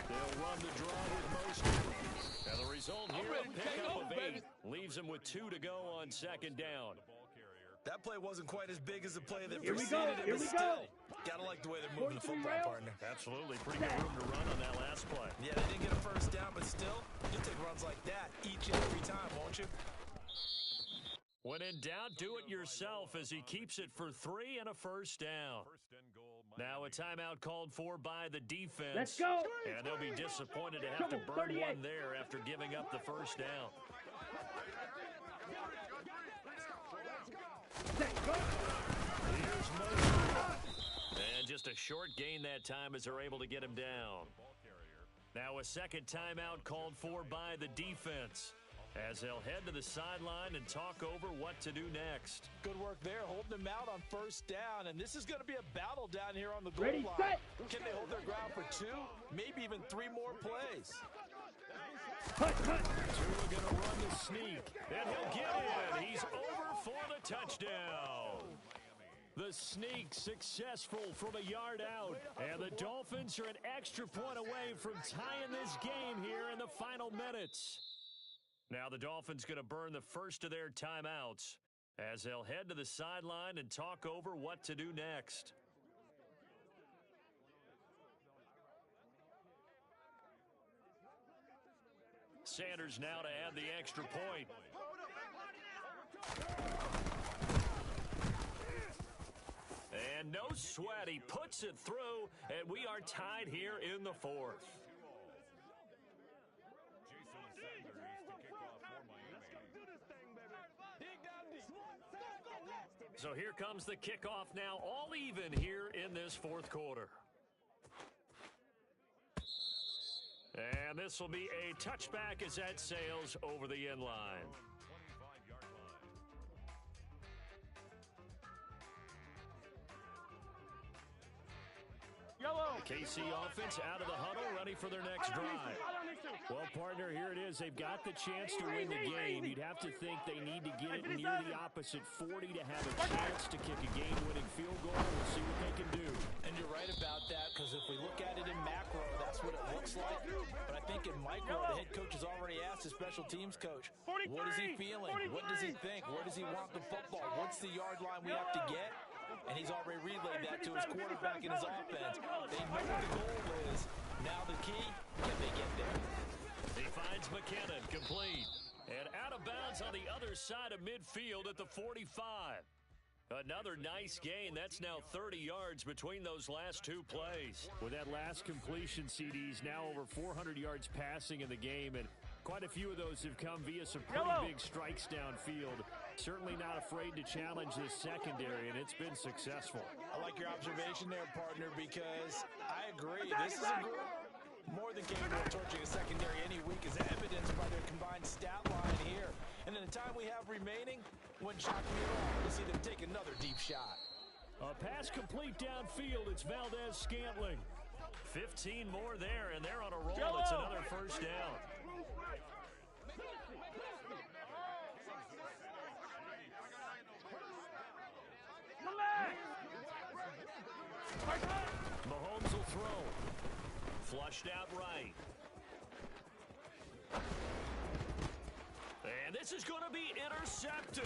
S1: They'll run the draw with Mostert. And the result here, a pickup of 8. Leaves them with 2 to go on second down.
S3: That play wasn't quite as big as the play that
S2: Here we
S3: preceded
S2: go,
S3: it,
S2: here
S3: but
S2: we
S3: still,
S2: go.
S3: gotta like the way they're moving the
S2: 43
S3: football,
S2: rail.
S3: partner.
S1: Absolutely. Pretty good room to run on that last play.
S3: Yeah, they didn't get a first down, but still, you'll take runs like that each and every time, won't you?
S1: When in doubt, do it yourself as he keeps it for 3 and a first down. Now a timeout called for by the defense.
S2: Let's go.
S1: And they'll be disappointed to have to burn
S2: 38.
S1: one there after giving up the first down.
S2: Set, go.
S1: Here's Mostert. And just a short gain that time as they're able to get him down. Now a second timeout called for by the defense, as they'll head to the sideline and talk over what to do next.
S3: Good work there, holding them out on first down, and this is going to be a battle down here on the goal line.
S2: Set.
S3: Can they hold their ground for 2, maybe even 3 more plays?
S2: Cut.
S1: Tua going to run the sneak, and he'll get in. He's over for the touchdown. The sneak successful from a yard out, and the Dolphins are an extra point away from tying this game here in the final minutes. Now the Dolphins going to burn the first of their timeouts as they'll head to the sideline and talk over what to do next. Sanders now to add the extra point. And no sweat, he puts it through, and we are tied here in the fourth. So here comes the kickoff now, all even here in this fourth quarter. And this will be a touchback as that sails over the end line.
S2: Yellow.
S1: KC offense out of the huddle, ready for their next drive. Well, partner, here it is. They've got the chance to win the game. You'd have to think they need to get it near the opposite 40 to have a chance to kick a game-winning field goal. We'll see what they can do.
S3: And you're right about that, because if we look at it in macro, that's what it looks like. But I think in micro, the head coach has already asked the special teams coach, what is he feeling? What does he think? Where does he want the football? What's the yard line we have to get? And he's already relayed that to his quarterback and his offense. They know what the goal is. Now the key, can they get there?
S1: He finds McKinnon, complete. And out of bounds on the other side of midfield at the 45. Another nice gain. That's now 30 yards between those last 2 plays. With that last completion, CD's now over 400 yards passing in the game, and quite a few of those have come via some pretty big strikes downfield. Certainly not afraid to challenge this secondary, and it's been successful.
S3: I like your observation there, partner, because I agree. This is more than capable of torching a secondary any week, as evidenced by their combined stat line here. And in the time we have remaining, wouldn't shock me at all to see them take another deep shot.
S1: A pass complete downfield. It's Valdez-Scantling. 15 more there, and they're on a roll. It's another first down. Mahomes will throw. Flushed out right. And this is going to be intercepted.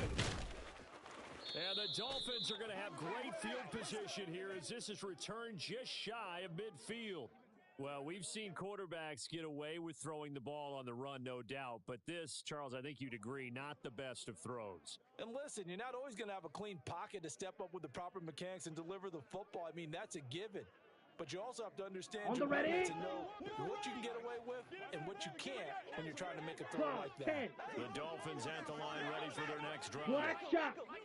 S1: And the Dolphins are going to have great field position here as this is returned just shy of midfield. Well, we've seen quarterbacks get away with throwing the ball on the run, no doubt. But this, Charles, I think you'd agree, not the best of throws.
S3: And listen, you're not always going to have a clean pocket to step up with the proper mechanics and deliver the football. I mean, that's a given. But you also have to understand your limits and know what you can get away with and what you can't when you're trying to make a throw like that.
S1: The Dolphins at the line ready for their next drive.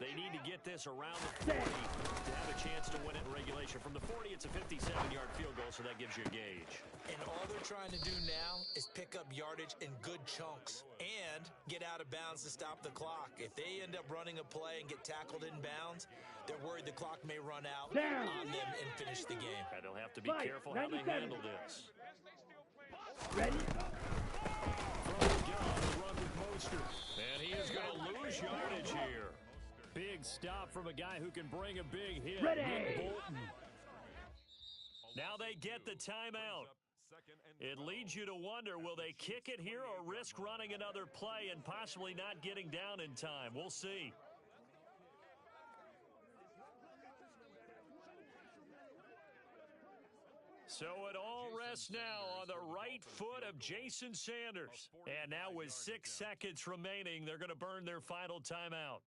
S1: They need to get this around the 40 to have a chance to win it in regulation. From the 40, it's a 57-yard field goal, so that gives you a gauge.
S3: And all they're trying to do now is pick up yardage in good chunks and get out of bounds to stop the clock. If they end up running a play and get tackled in bounds, they're worried the clock may run out on them and finish the game.
S1: And they'll have to be careful how they handle this.
S2: Ready?
S1: From the gun, the run with Mostert. And he is going to lose yardage here. Big stop from a guy who can bring a big hit.
S2: Ready.
S1: Nick Bolton. Now they get the timeout. It leads you to wonder, will they kick it here or risk running another play and possibly not getting down in time? We'll see. So it all rests now on the right foot of Jason Sanders. And now with 6 seconds remaining, they're going to burn their final timeout.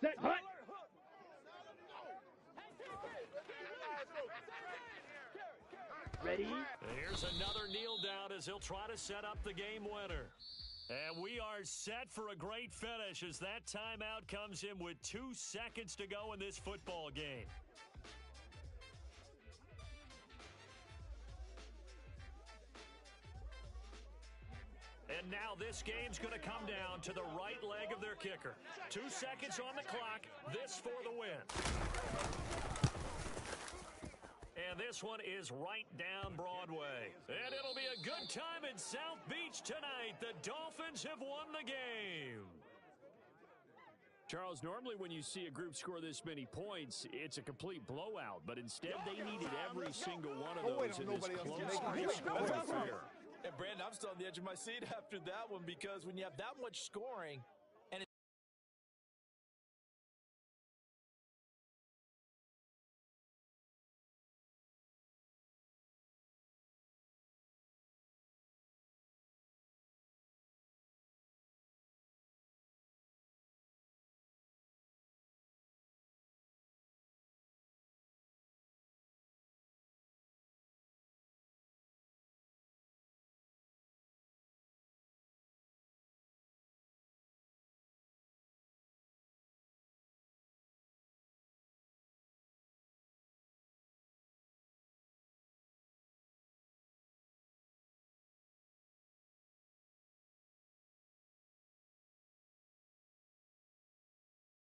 S2: Set, hut. Ready?
S1: Here's another kneel down as he'll try to set up the game winner. And we are set for a great finish as that timeout comes in with 2 seconds to go in this football game. And now this game's going to come down to the right leg of their kicker. 2 seconds on the clock. This for the win. And this one is right down Broadway. And it'll be a good time in South Beach tonight. The Dolphins have won the game.
S6: Charles, normally when you see a group score this many points, it's a complete blowout. But instead, they needed every single one of those in this close score affair.
S3: And Brandon, I'm still on the edge of my seat after that one because when you have that much scoring,